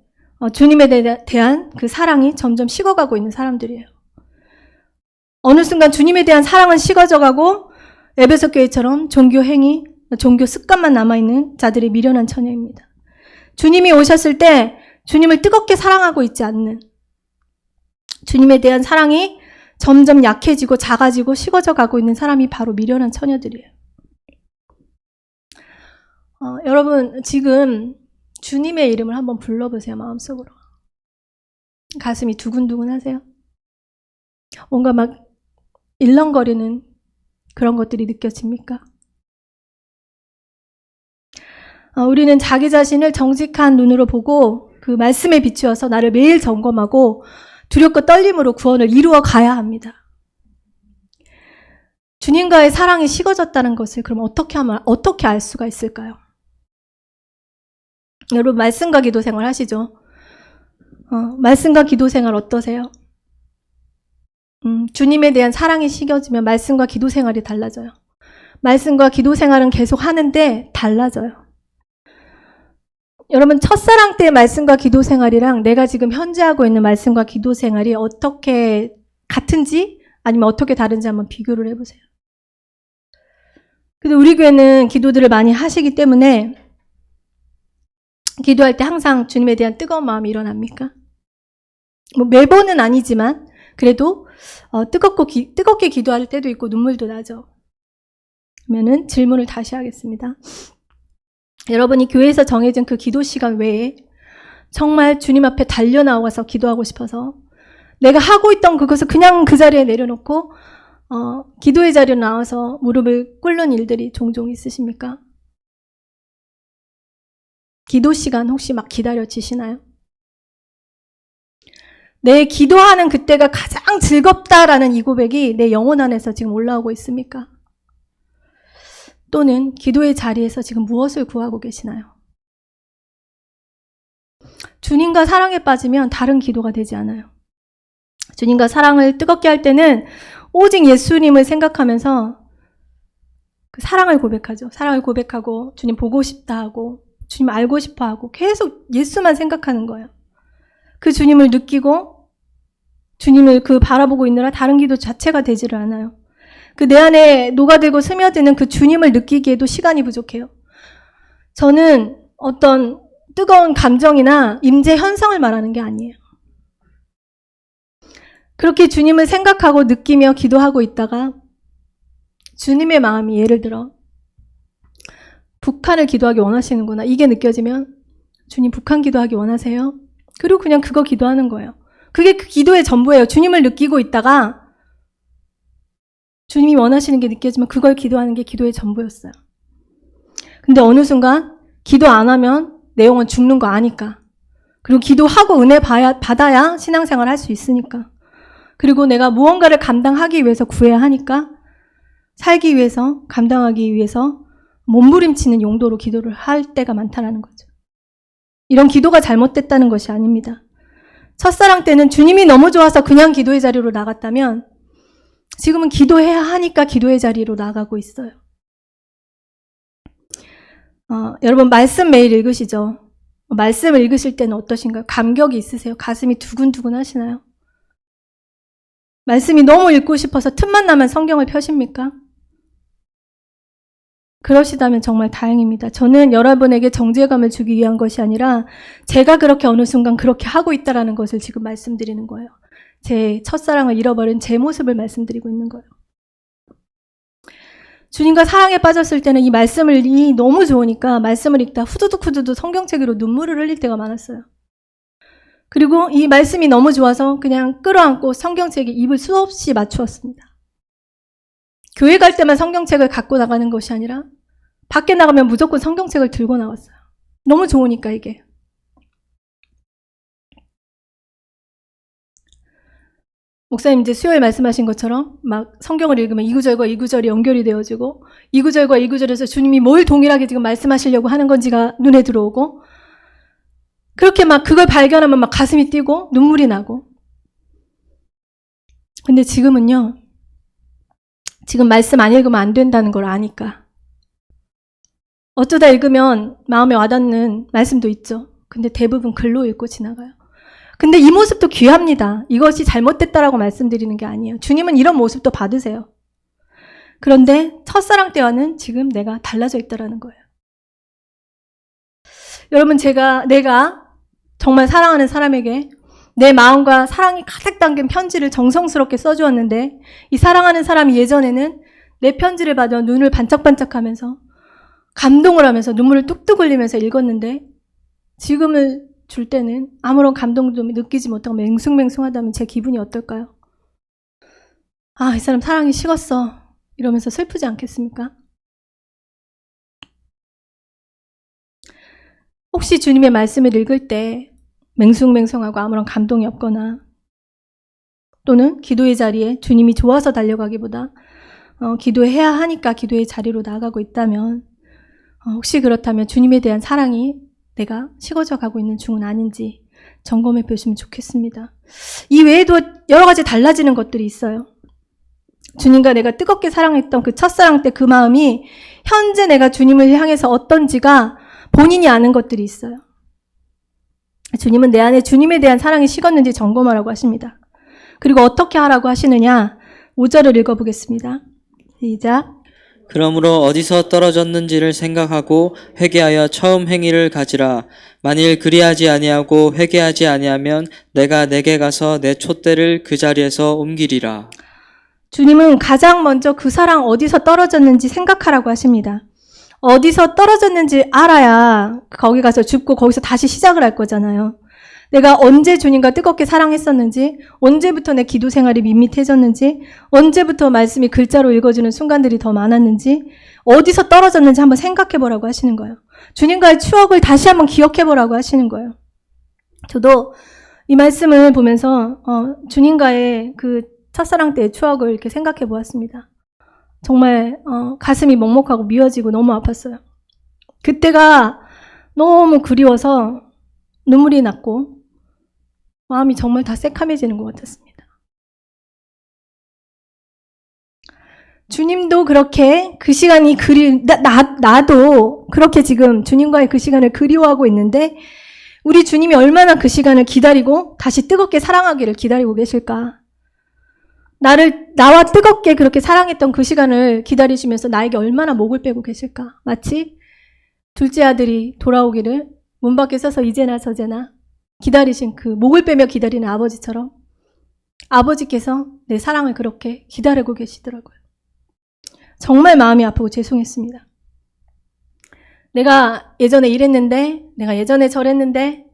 주님에 대한 그 사랑이 점점 식어가고 있는 사람들이에요. 어느 순간 주님에 대한 사랑은 식어져가고 에베소 교회처럼 종교 행위, 종교 습관만 남아있는 자들이 미련한 처녀입니다. 주님이 오셨을 때 주님을 뜨겁게 사랑하고 있지 않는, 주님에 대한 사랑이 점점 약해지고 작아지고 식어져 가고 있는 사람이 바로 미련한 처녀들이에요. 여러분 지금 주님의 이름을 한번 불러보세요. 마음속으로. 가슴이 두근두근 하세요? 뭔가 막 일렁거리는 그런 것들이 느껴집니까? 우리는 자기 자신을 정직한 눈으로 보고 그 말씀에 비추어서 나를 매일 점검하고 두렵고 떨림으로 구원을 이루어 가야 합니다. 주님과의 사랑이 식어졌다는 것을 그럼 어떻게 알 수가 있을까요? 여러분 말씀과 기도 생활 하시죠? 말씀과 기도 생활 어떠세요? 주님에 대한 사랑이 식어지면 말씀과 기도 생활이 달라져요. 말씀과 기도 생활은 계속 하는데 달라져요. 여러분 첫사랑 때 말씀과 기도 생활이랑 내가 지금 현재 하고 있는 말씀과 기도 생활이 어떻게 같은지 아니면 어떻게 다른지 한번 비교를 해보세요. 근데 우리 교회는 기도들을 많이 하시기 때문에 기도할 때 항상 주님에 대한 뜨거운 마음이 일어납니까? 뭐 매번은 아니지만 그래도 뜨겁게 기도할 때도 있고 눈물도 나죠. 그러면은 질문을 다시 하겠습니다. 여러분이 교회에서 정해진 그 기도 시간 외에 정말 주님 앞에 달려나와서 기도하고 싶어서 내가 하고 있던 그것을 그냥 그 자리에 내려놓고 기도의 자리에 나와서 무릎을 꿇는 일들이 종종 있으십니까? 기도 시간 혹시 막 기다려지시나요? 내 기도하는 그때가 가장 즐겁다라는 이 고백이 내 영혼 안에서 지금 올라오고 있습니까? 또는 기도의 자리에서 지금 무엇을 구하고 계시나요? 주님과 사랑에 빠지면 다른 기도가 되지 않아요. 주님과 사랑을 뜨겁게 할 때는 오직 예수님을 생각하면서 그 사랑을 고백하죠. 사랑을 고백하고 주님 보고 싶다 하고 주님 알고 싶어 하고 계속 예수만 생각하는 거예요. 그 주님을 느끼고 주님을 그 바라보고 있느라 다른 기도 자체가 되지를 않아요. 그 내 안에 녹아들고 스며드는 그 주님을 느끼기에도 시간이 부족해요. 저는 어떤 뜨거운 감정이나 임재 현상을 말하는 게 아니에요. 그렇게 주님을 생각하고 느끼며 기도하고 있다가 주님의 마음이 예를 들어 북한을 기도하기 원하시는구나 이게 느껴지면 주님 북한 기도하기 원하세요? 그리고 그냥 그거 기도하는 거예요. 그게 그 기도의 전부예요. 주님을 느끼고 있다가 주님이 원하시는 게 느껴지면 그걸 기도하는 게 기도의 전부였어요. 근데 어느 순간 기도 안 하면 내 영혼 죽는 거 아니까. 그리고 기도하고 은혜 받아야 신앙생활 할 수 있으니까. 그리고 내가 무언가를 감당하기 위해서 구해야 하니까 살기 위해서 감당하기 위해서 몸부림치는 용도로 기도를 할 때가 많다라는 거죠. 이런 기도가 잘못됐다는 것이 아닙니다. 첫사랑 때는 주님이 너무 좋아서 그냥 기도의 자리로 나갔다면 지금은 기도해야 하니까 기도의 자리로 나가고 있어요. 여러분 말씀 매일 읽으시죠? 말씀을 읽으실 때는 어떠신가요? 감격이 있으세요? 가슴이 두근두근 하시나요? 말씀이 너무 읽고 싶어서 틈만 나면 성경을 펴십니까? 그러시다면 정말 다행입니다. 저는 여러분에게 정죄감을 주기 위한 것이 아니라 제가 그렇게 어느 순간 그렇게 하고 있다라는 것을 지금 말씀드리는 거예요. 제 첫사랑을 잃어버린 제 모습을 말씀드리고 있는 거예요. 주님과 사랑에 빠졌을 때는 이 말씀을 너무 좋으니까 말씀을 읽다 후두둑 성경책으로 눈물을 흘릴 때가 많았어요. 그리고 이 말씀이 너무 좋아서 그냥 끌어안고 성경책에 입을 수없이 맞추었습니다. 교회 갈 때만 성경책을 갖고 나가는 것이 아니라 밖에 나가면 무조건 성경책을 들고 나왔어요. 너무 좋으니까 이게. 목사님 이제 수요일 말씀하신 것처럼 막 성경을 읽으면 이 구절과 이 구절이 연결이 되어지고 이 구절과 이 구절에서 주님이 뭘 동일하게 지금 말씀하시려고 하는 건지가 눈에 들어오고 그렇게 막 그걸 발견하면 막 가슴이 뛰고 눈물이 나고. 근데 지금은요. 지금 말씀 안 읽으면 안 된다는 걸 아니까. 어쩌다 읽으면 마음에 와닿는 말씀도 있죠. 근데 대부분 글로 읽고 지나가요. 근데 이 모습도 귀합니다. 이것이 잘못됐다라고 말씀드리는 게 아니에요. 주님은 이런 모습도 받으세요. 그런데 첫사랑 때와는 지금 내가 달라져 있다라는 거예요. 여러분 내가 정말 사랑하는 사람에게 내 마음과 사랑이 가득 담긴 편지를 정성스럽게 써주었는데 이 사랑하는 사람이 예전에는 내 편지를 받아 눈을 반짝반짝하면서 감동을 하면서 눈물을 뚝뚝 흘리면서 읽었는데 지금을 줄 때는 아무런 감동도 느끼지 못하고 맹숭맹숭하다면 제 기분이 어떨까요? 아, 이 사람 사랑이 식었어. 이러면서 슬프지 않겠습니까? 혹시 주님의 말씀을 읽을 때 맹숭맹숭하고 아무런 감동이 없거나 또는 기도의 자리에 주님이 좋아서 달려가기보다 기도해야 하니까 기도의 자리로 나가고 있다면 혹시 그렇다면 주님에 대한 사랑이 내가 식어져 가고 있는 중은 아닌지 점검해 보시면 좋겠습니다. 이 외에도 여러 가지 달라지는 것들이 있어요. 주님과 내가 뜨겁게 사랑했던 그 첫사랑 때 그 마음이 현재 내가 주님을 향해서 어떤지가 본인이 아는 것들이 있어요. 주님은 내 안에 주님에 대한 사랑이 식었는지 점검하라고 하십니다. 그리고 어떻게 하라고 하시느냐? 5절을 읽어보겠습니다. 시작. 그러므로 어디서 떨어졌는지를 생각하고 회개하여 처음 행위를 가지라. 만일 그리하지 아니하고 회개하지 아니하면 내가 내게 가서 내 촛대를 그 자리에서 옮기리라. 주님은 가장 먼저 그 사랑 어디서 떨어졌는지 생각하라고 하십니다. 어디서 떨어졌는지 알아야 거기 가서 죽고 거기서 다시 시작을 할 거잖아요. 내가 언제 주님과 뜨겁게 사랑했었는지, 언제부터 내 기도 생활이 밋밋해졌는지, 언제부터 말씀이 글자로 읽어지는 순간들이 더 많았는지, 어디서 떨어졌는지 한번 생각해 보라고 하시는 거예요. 주님과의 추억을 다시 한번 기억해 보라고 하시는 거예요. 저도 이 말씀을 보면서 주님과의 그 첫사랑 때의 추억을 이렇게 생각해 보았습니다. 정말 가슴이 먹먹하고 미어지고 너무 아팠어요. 그때가 너무 그리워서 눈물이 났고 마음이 정말 다 새카매지는 것 같았습니다. 주님도 그렇게 그 시간이 나도 그렇게 지금 주님과의 그 시간을 그리워하고 있는데 우리 주님이 얼마나 그 시간을 기다리고 다시 뜨겁게 사랑하기를 기다리고 계실까? 나와 뜨겁게 그렇게 사랑했던 그 시간을 기다리시면서 나에게 얼마나 목을 빼고 계실까? 마치 둘째 아들이 돌아오기를 문 밖에 서서 이제나 저제나 기다리신 그 목을 빼며 기다리는 아버지처럼 아버지께서 내 사랑을 그렇게 기다리고 계시더라고요. 정말 마음이 아프고 죄송했습니다. 내가 예전에 이랬는데, 내가 예전에 저랬는데,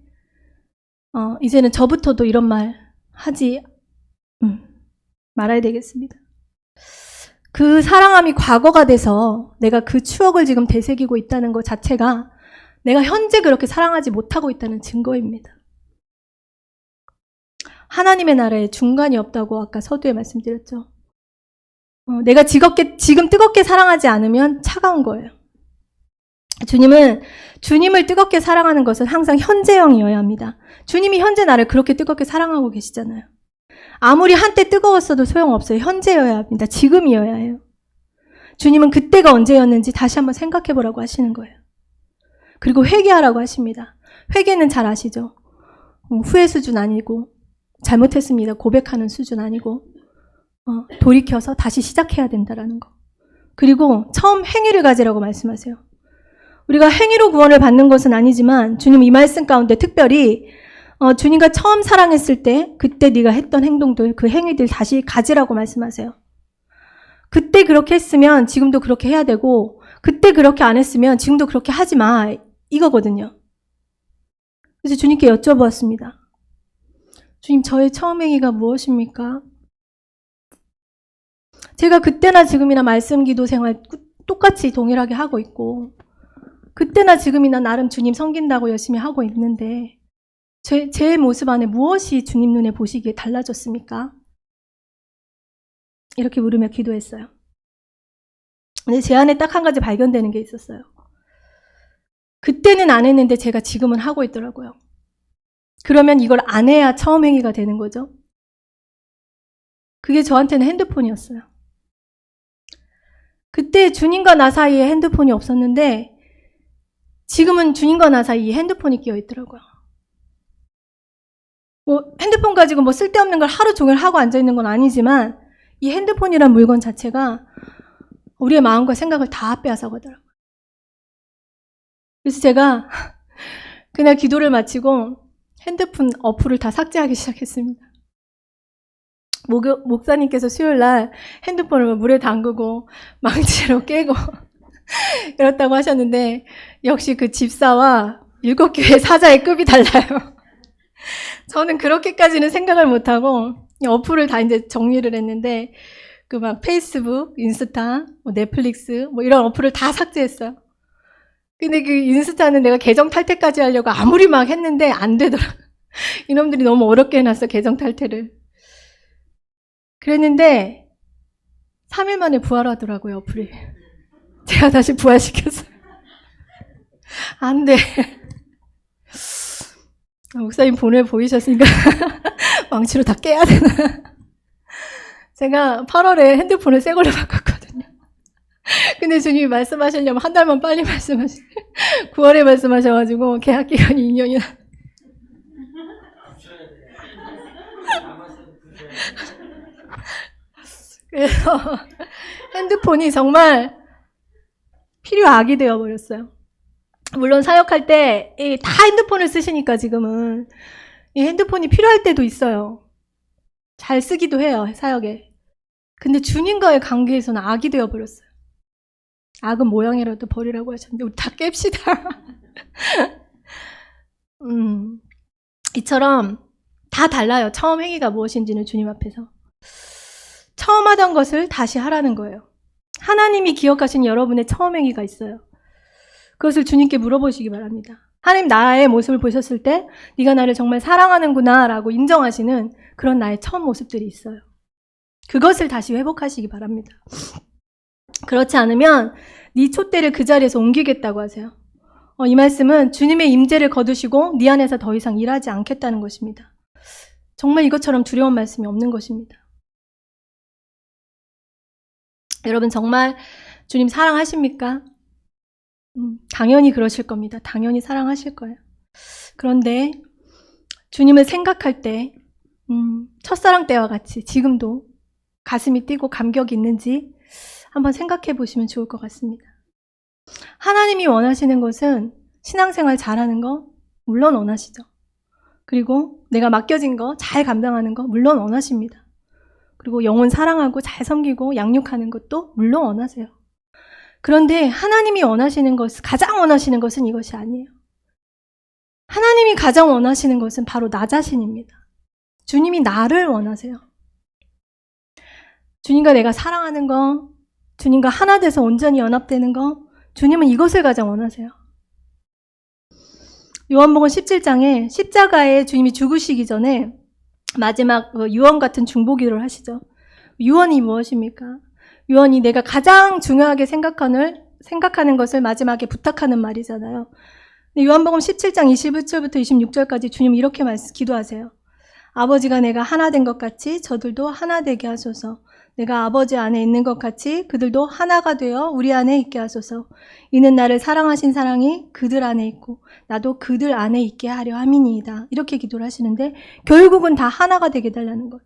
이제는 저부터도 이런 말 하지 말아야 되겠습니다. 그 사랑함이 과거가 돼서 내가 그 추억을 지금 되새기고 있다는 것 자체가 내가 현재 그렇게 사랑하지 못하고 있다는 증거입니다. 하나님의 나라에 중간이 없다고 아까 서두에 말씀드렸죠. 내가 지금 뜨겁게 사랑하지 않으면 차가운 거예요. 주님은 주님을 뜨겁게 사랑하는 것은 항상 현재형이어야 합니다. 주님이 현재 나를 그렇게 뜨겁게 사랑하고 계시잖아요. 아무리 한때 뜨거웠어도 소용없어요. 현재여야 합니다. 지금이어야 해요. 주님은 그때가 언제였는지 다시 한번 생각해 보라고 하시는 거예요. 그리고 회개하라고 하십니다. 회개는 잘 아시죠? 후회 수준 아니고 잘못했습니다. 고백하는 수준 아니고 돌이켜서 다시 시작해야 된다라는 거. 그리고 처음 행위를 가지라고 말씀하세요. 우리가 행위로 구원을 받는 것은 아니지만 주님 이 말씀 가운데 특별히 주님과 처음 사랑했을 때 그때 네가 했던 행동들, 그 행위들 다시 가지라고 말씀하세요. 그때 그렇게 했으면 지금도 그렇게 해야 되고 그때 그렇게 안 했으면 지금도 그렇게 하지 마. 이거거든요. 그래서 주님께 여쭤보았습니다. 주님, 저의 처음 행위가 무엇입니까? 제가 그때나 지금이나 말씀 기도 생활 똑같이 동일하게 하고 있고 그때나 지금이나 나름 주님 섬긴다고 열심히 하고 있는데 제 모습 안에 무엇이 주님 눈에 보시기에 달라졌습니까? 이렇게 물으며 기도했어요. 근데 제 안에 딱 한 가지 발견되는 게 있었어요. 그때는 안 했는데 제가 지금은 하고 있더라고요. 그러면 이걸 안 해야 처음 행위가 되는 거죠. 그게 저한테는 핸드폰이었어요. 그때 주님과 나 사이에 핸드폰이 없었는데 지금은 주님과 나 사이에 핸드폰이 끼어 있더라고요. 핸드폰 가지고 쓸데없는 걸 하루 종일 하고 앉아있는 건 아니지만 이 핸드폰이란 물건 자체가 우리의 마음과 생각을 다 빼앗아가더라고요. 그래서 제가 그날 기도를 마치고 핸드폰 어플을 다 삭제하기 시작했습니다. 목사님께서 수요일날 핸드폰을 물에 담그고 망치로 깨고 이렇다고 하셨는데 역시 그 집사와 7교회 사자의 급이 달라요. 저는 그렇게까지는 생각을 못하고 어플을 다 이제 정리를 했는데 그 페이스북, 인스타, 넷플릭스 이런 어플을 다 삭제했어요. 근데 그 인스타는 내가 계정 탈퇴까지 하려고 아무리 막 했는데 안 되더라고요. 이놈들이 너무 어렵게 해놨어, 계정 탈퇴를. 그랬는데 3일 만에 부활하더라고요, 어플이. 제가 다시 부활시켰어요. 안 돼. 목사님 보이셨으니까 망치로 다 깨야 되나. 제가 8월에 핸드폰을 새 걸로 바꿨거든요. 근데 주님이 말씀하시려면 한 달만 빨리 9월에 말씀하셔가지고 계약 기간이 2년이나. 그래서 핸드폰이 정말 필요악이 되어버렸어요. 물론 사역할 때 다 핸드폰을 쓰시니까 지금은 이 핸드폰이 필요할 때도 있어요. 잘 쓰기도 해요, 사역에. 근데 주님과의 관계에서는 악이 되어버렸어요. 악은 모양이라도 버리라고 하셨는데 우리 다 깹시다. 이처럼 다 달라요. 처음 행위가 무엇인지는 주님 앞에서. 처음 하던 것을 다시 하라는 거예요. 하나님이 기억하신 여러분의 처음 행위가 있어요. 그것을 주님께 물어보시기 바랍니다. 하나님 나의 모습을 보셨을 때 네가 나를 정말 사랑하는구나 라고 인정하시는 그런 나의 처음 모습들이 있어요. 그것을 다시 회복하시기 바랍니다. 그렇지 않으면 네 촛대를 그 자리에서 옮기겠다고 하세요. 이 말씀은 주님의 임재를 거두시고 네 안에서 더 이상 일하지 않겠다는 것입니다. 정말 이것처럼 두려운 말씀이 없는 것입니다. 여러분 정말 주님 사랑하십니까? 당연히 그러실 겁니다. 당연히 사랑하실 거예요. 그런데 주님을 생각할 때 첫사랑 때와 같이 지금도 가슴이 뛰고 감격이 있는지 한번 생각해 보시면 좋을 것 같습니다. 하나님이 원하시는 것은 신앙생활 잘하는 거 물론 원하시죠. 그리고 내가 맡겨진 거 잘 감당하는 거 물론 원하십니다. 그리고 영혼 사랑하고 잘 섬기고 양육하는 것도 물론 원하세요. 그런데 하나님이 원하시는 것, 가장 원하시는 것은 이것이 아니에요. 하나님이 가장 원하시는 것은 바로 나 자신입니다. 주님이 나를 원하세요. 주님과 내가 사랑하는 거, 주님과 하나 돼서 온전히 연합되는 거, 주님은 이것을 가장 원하세요. 요한복음 17장에 십자가에 주님이 죽으시기 전에 마지막 유언 같은 중보기도를 하시죠. 유언이 무엇입니까? 유언이 내가 가장 중요하게 생각하는 것을 마지막에 부탁하는 말이잖아요. 요한복음 17장 21절부터 26절까지 주님 이렇게 기도하세요. 아버지가 내가 하나 된 것 같이 저들도 하나 되게 하소서. 내가 아버지 안에 있는 것 같이 그들도 하나가 되어 우리 안에 있게 하소서. 이는 나를 사랑하신 사랑이 그들 안에 있고 나도 그들 안에 있게 하려 함이니이다. 이렇게 기도를 하시는데 결국은 다 하나가 되게 해달라는 것.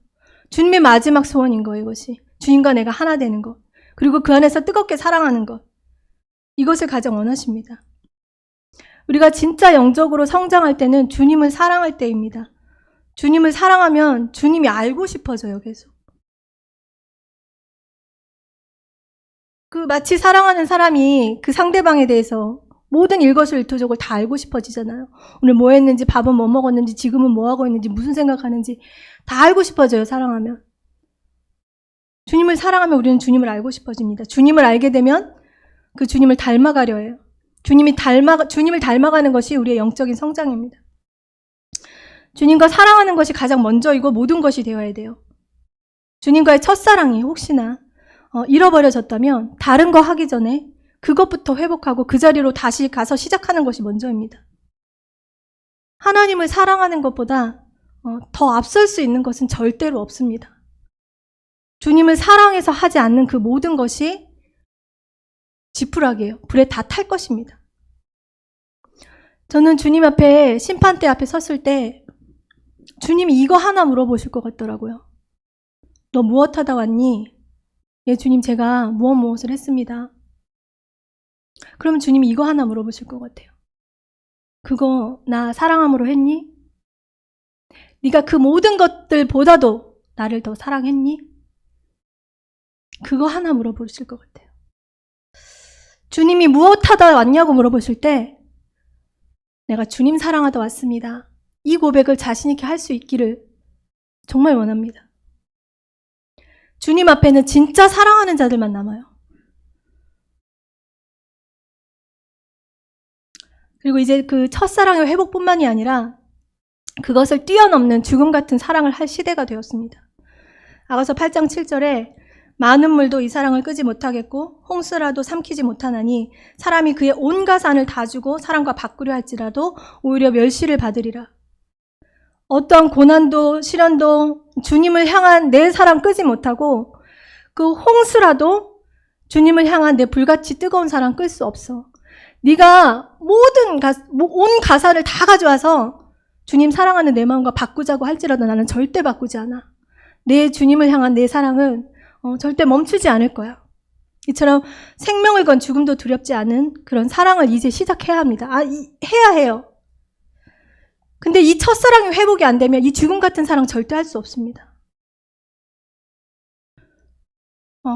주님의 마지막 소원인 거예요. 이것이. 주님과 내가 하나 되는 것. 그리고 그 안에서 뜨겁게 사랑하는 것. 이것을 가장 원하십니다. 우리가 진짜 영적으로 성장할 때는 주님을 사랑할 때입니다. 주님을 사랑하면 주님이 알고 싶어져요. 계속. 마치 사랑하는 사람이 그 상대방에 대해서 모든 일거수일투족을 다 알고 싶어지잖아요. 오늘 뭐 했는지, 밥은 뭐 먹었는지, 지금은 뭐 하고 있는지, 무슨 생각하는지 다 알고 싶어져요. 사랑하면. 주님을 사랑하면 우리는 주님을 알고 싶어집니다. 주님을 알게 되면 그 주님을 닮아가려 해요. 주님을 닮아가는 것이 우리의 영적인 성장입니다. 주님과 사랑하는 것이 가장 먼저이고 모든 것이 되어야 돼요. 주님과의 첫사랑이 혹시나 잃어버려졌다면 다른 거 하기 전에 그것부터 회복하고 그 자리로 다시 가서 시작하는 것이 먼저입니다. 하나님을 사랑하는 것보다 더 앞설 수 있는 것은 절대로 없습니다. 주님을 사랑해서 하지 않는 그 모든 것이 지푸라기예요. 불에 다 탈 것입니다. 저는 주님 앞에 심판대 앞에 섰을 때 주님이 이거 하나 물어보실 것 같더라고요. 너 무엇 하다 왔니? 예, 주님 제가 무엇을 했습니다. 그러면 주님이 이거 하나 물어보실 것 같아요. 그거 나 사랑함으로 했니? 네가 그 모든 것들보다도 나를 더 사랑했니? 그거 하나 물어보실 것 같아요. 주님이 무엇 하다 왔냐고 물어보실 때 내가 주님 사랑하다 왔습니다. 이 고백을 자신 있게 할 수 있기를 정말 원합니다. 주님 앞에는 진짜 사랑하는 자들만 남아요. 그리고 이제 그 첫사랑의 회복뿐만이 아니라 그것을 뛰어넘는 죽음 같은 사랑을 할 시대가 되었습니다. 아가서 8장 7절에 많은 물도 이 사랑을 끄지 못하겠고 홍수라도 삼키지 못하나니 사람이 그의 온 가산을 다 주고 사랑과 바꾸려 할지라도 오히려 멸시를 받으리라. 어떠한 고난도 시련도 주님을 향한 내 사랑 끄지 못하고 그 홍수라도 주님을 향한 내 불같이 뜨거운 사랑 끌 수 없어. 네가 온 가산을 다 가져와서 주님 사랑하는 내 마음과 바꾸자고 할지라도 나는 절대 바꾸지 않아. 내 주님을 향한 내 사랑은 절대 멈추지 않을 거야. 이처럼 생명을 건 죽음도 두렵지 않은 그런 사랑을 이제 시작해야 합니다. 해야 해요. 근데 이 첫사랑이 회복이 안 되면 이 죽음 같은 사랑 절대 할 수 없습니다.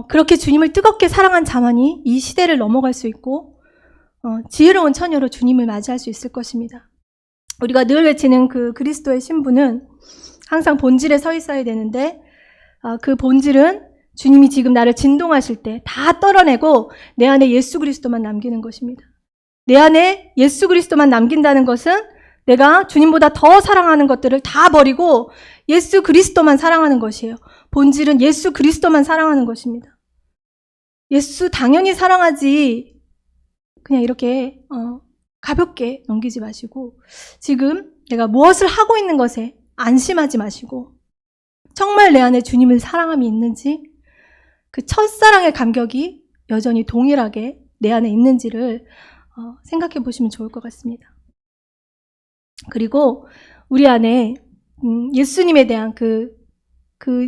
그렇게 주님을 뜨겁게 사랑한 자만이 이 시대를 넘어갈 수 있고 지혜로운 처녀로 주님을 맞이할 수 있을 것입니다. 우리가 늘 외치는 그 그리스도의 신부는 항상 본질에 서 있어야 되는데 그 본질은 주님이 지금 나를 진동하실 때 다 떨어내고 내 안에 예수 그리스도만 남기는 것입니다. 내 안에 예수 그리스도만 남긴다는 것은 내가 주님보다 더 사랑하는 것들을 다 버리고 예수 그리스도만 사랑하는 것이에요. 본질은 예수 그리스도만 사랑하는 것입니다. 예수 당연히 사랑하지 그냥 이렇게 가볍게 넘기지 마시고 지금 내가 무엇을 하고 있는 것에 안심하지 마시고 정말 내 안에 주님을 사랑함이 있는지 그 첫사랑의 감격이 여전히 동일하게 내 안에 있는지를 생각해 보시면 좋을 것 같습니다. 그리고 우리 안에 예수님에 대한 그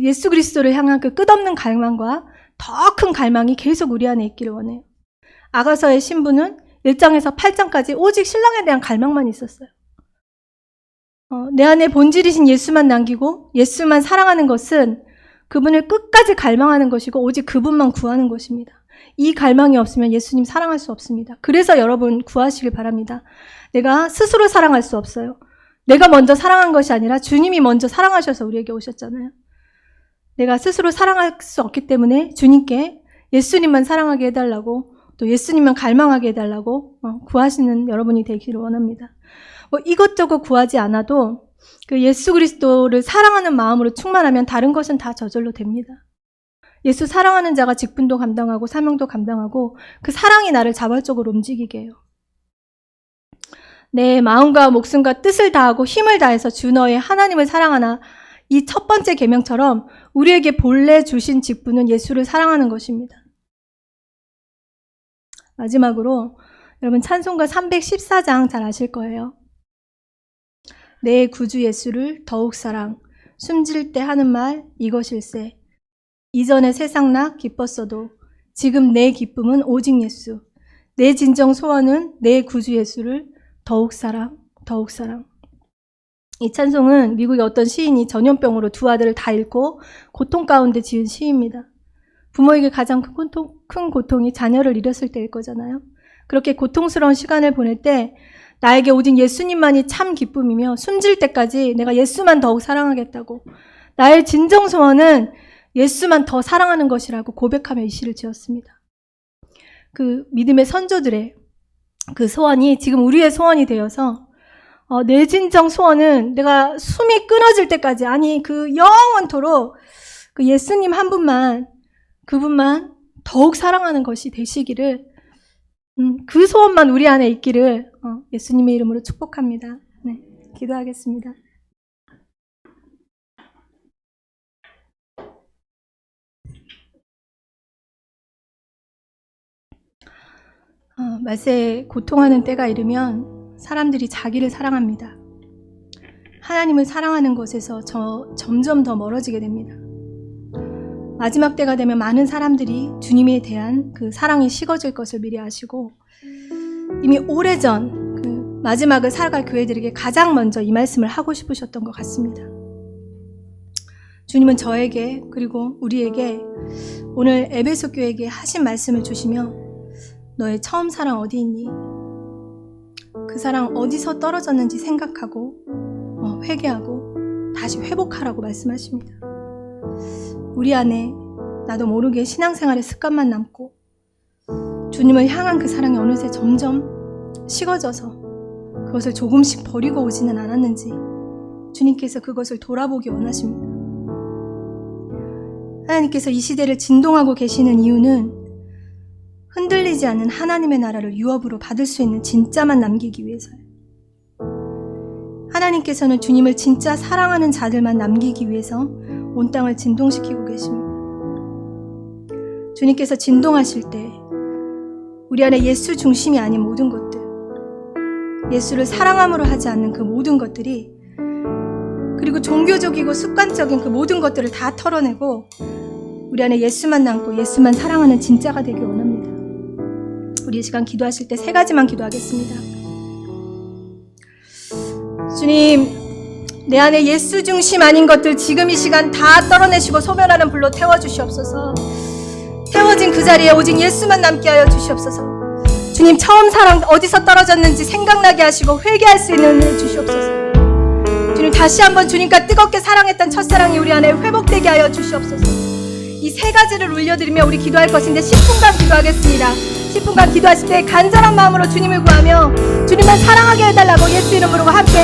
예수 그리스도를 향한 그 끝없는 갈망과 더 큰 갈망이 계속 우리 안에 있기를 원해요. 아가서의 신부는 1장에서 8장까지 오직 신랑에 대한 갈망만 있었어요. 내 안에 본질이신 예수만 남기고 예수만 사랑하는 것은 그분을 끝까지 갈망하는 것이고 오직 그분만 구하는 것입니다. 이 갈망이 없으면 예수님 사랑할 수 없습니다. 그래서 여러분 구하시길 바랍니다. 내가 스스로 사랑할 수 없어요. 내가 먼저 사랑한 것이 아니라 주님이 먼저 사랑하셔서 우리에게 오셨잖아요. 내가 스스로 사랑할 수 없기 때문에 주님께 예수님만 사랑하게 해달라고 또 예수님만 갈망하게 해달라고 구하시는 여러분이 되기를 원합니다. 이것저것 구하지 않아도 그 예수 그리스도를 사랑하는 마음으로 충만하면 다른 것은 다 저절로 됩니다. 예수 사랑하는 자가 직분도 감당하고 사명도 감당하고 그 사랑이 나를 자발적으로 움직이게 해요. 내 마음과 목숨과 뜻을 다하고 힘을 다해서 주 너의 하나님을 사랑하나 이 첫 번째 계명처럼 우리에게 본래 주신 직분은 예수를 사랑하는 것입니다. 마지막으로 여러분 찬송가 314장 잘 아실 거예요. 내 구주 예수를 더욱 사랑 숨질 때 하는 말 이것일세 이전에 세상나 기뻤어도 지금 내 기쁨은 오직 예수 내 진정 소원은 내 구주 예수를 더욱 사랑 더욱 사랑. 이 찬송은 미국의 어떤 시인이 전염병으로 두 아들을 다 잃고 고통 가운데 지은 시입니다. 부모에게 가장 큰 고통이 자녀를 잃었을 때일 거잖아요. 그렇게 고통스러운 시간을 보낼 때 나에게 오직 예수님만이 참 기쁨이며 숨질 때까지 내가 예수만 더욱 사랑하겠다고 나의 진정 소원은 예수만 더 사랑하는 것이라고 고백하며 이 시를 지었습니다. 그 믿음의 선조들의 그 소원이 지금 우리의 소원이 되어서 내 진정 소원은 내가 숨이 끊어질 때까지 아니 그 영원토록 그 예수님 한 분만 그분만 더욱 사랑하는 것이 되시기를 그 소원만 우리 안에 있기를 예수님의 이름으로 축복합니다. 네, 기도하겠습니다. 말세에 고통하는 때가 이르면 사람들이 자기를 사랑합니다. 하나님을 사랑하는 것에서 점점 더 멀어지게 됩니다. 마지막 때가 되면 많은 사람들이 주님에 대한 그 사랑이 식어질 것을 미리 아시고 이미 오래전 그 마지막을 살아갈 교회들에게 가장 먼저 이 말씀을 하고 싶으셨던 것 같습니다. 주님은 저에게 그리고 우리에게 오늘 에베소 교회에게 하신 말씀을 주시며 너의 처음 사랑 어디 있니? 그 사랑 어디서 떨어졌는지 생각하고 회개하고 다시 회복하라고 말씀하십니다. 우리 안에 나도 모르게 신앙생활의 습관만 남고 주님을 향한 그 사랑이 어느새 점점 식어져서 그것을 조금씩 버리고 오지는 않았는지 주님께서 그것을 돌아보기 원하십니다. 하나님께서 이 시대를 진동하고 계시는 이유는 흔들리지 않는 하나님의 나라를 유업으로 받을 수 있는 진짜만 남기기 위해서요. 하나님께서는 주님을 진짜 사랑하는 자들만 남기기 위해서 온 땅을 진동시키고 계십니다. 주님께서 진동하실 때 우리 안에 예수 중심이 아닌 모든 것들, 예수를 사랑함으로 하지 않는 그 모든 것들이 그리고 종교적이고 습관적인 그 모든 것들을 다 털어내고 우리 안에 예수만 남고 예수만 사랑하는 진짜가 되길 원합니다. 우리 이 시간 기도하실 때 3가지만 기도하겠습니다. 주님, 내 안에 예수 중심 아닌 것들 지금 이 시간 다 떨어내시고 소멸하는 불로 태워주시옵소서. 태워진 그 자리에 오직 예수만 남게 하여 주시옵소서. 주님, 처음 사랑 어디서 떨어졌는지 생각나게 하시고 회개할 수 있는 은혜 주시옵소서. 주님, 다시 한번 주님과 뜨겁게 사랑했던 첫사랑이 우리 안에 회복되게 하여 주시옵소서. 이 3가지를 올려드리며 우리 기도할 것인데 10분간 기도하겠습니다. 10분간 기도하실 때 간절한 마음으로 주님을 구하며 주님만 사랑하게 해달라고 예수 이름으로 함께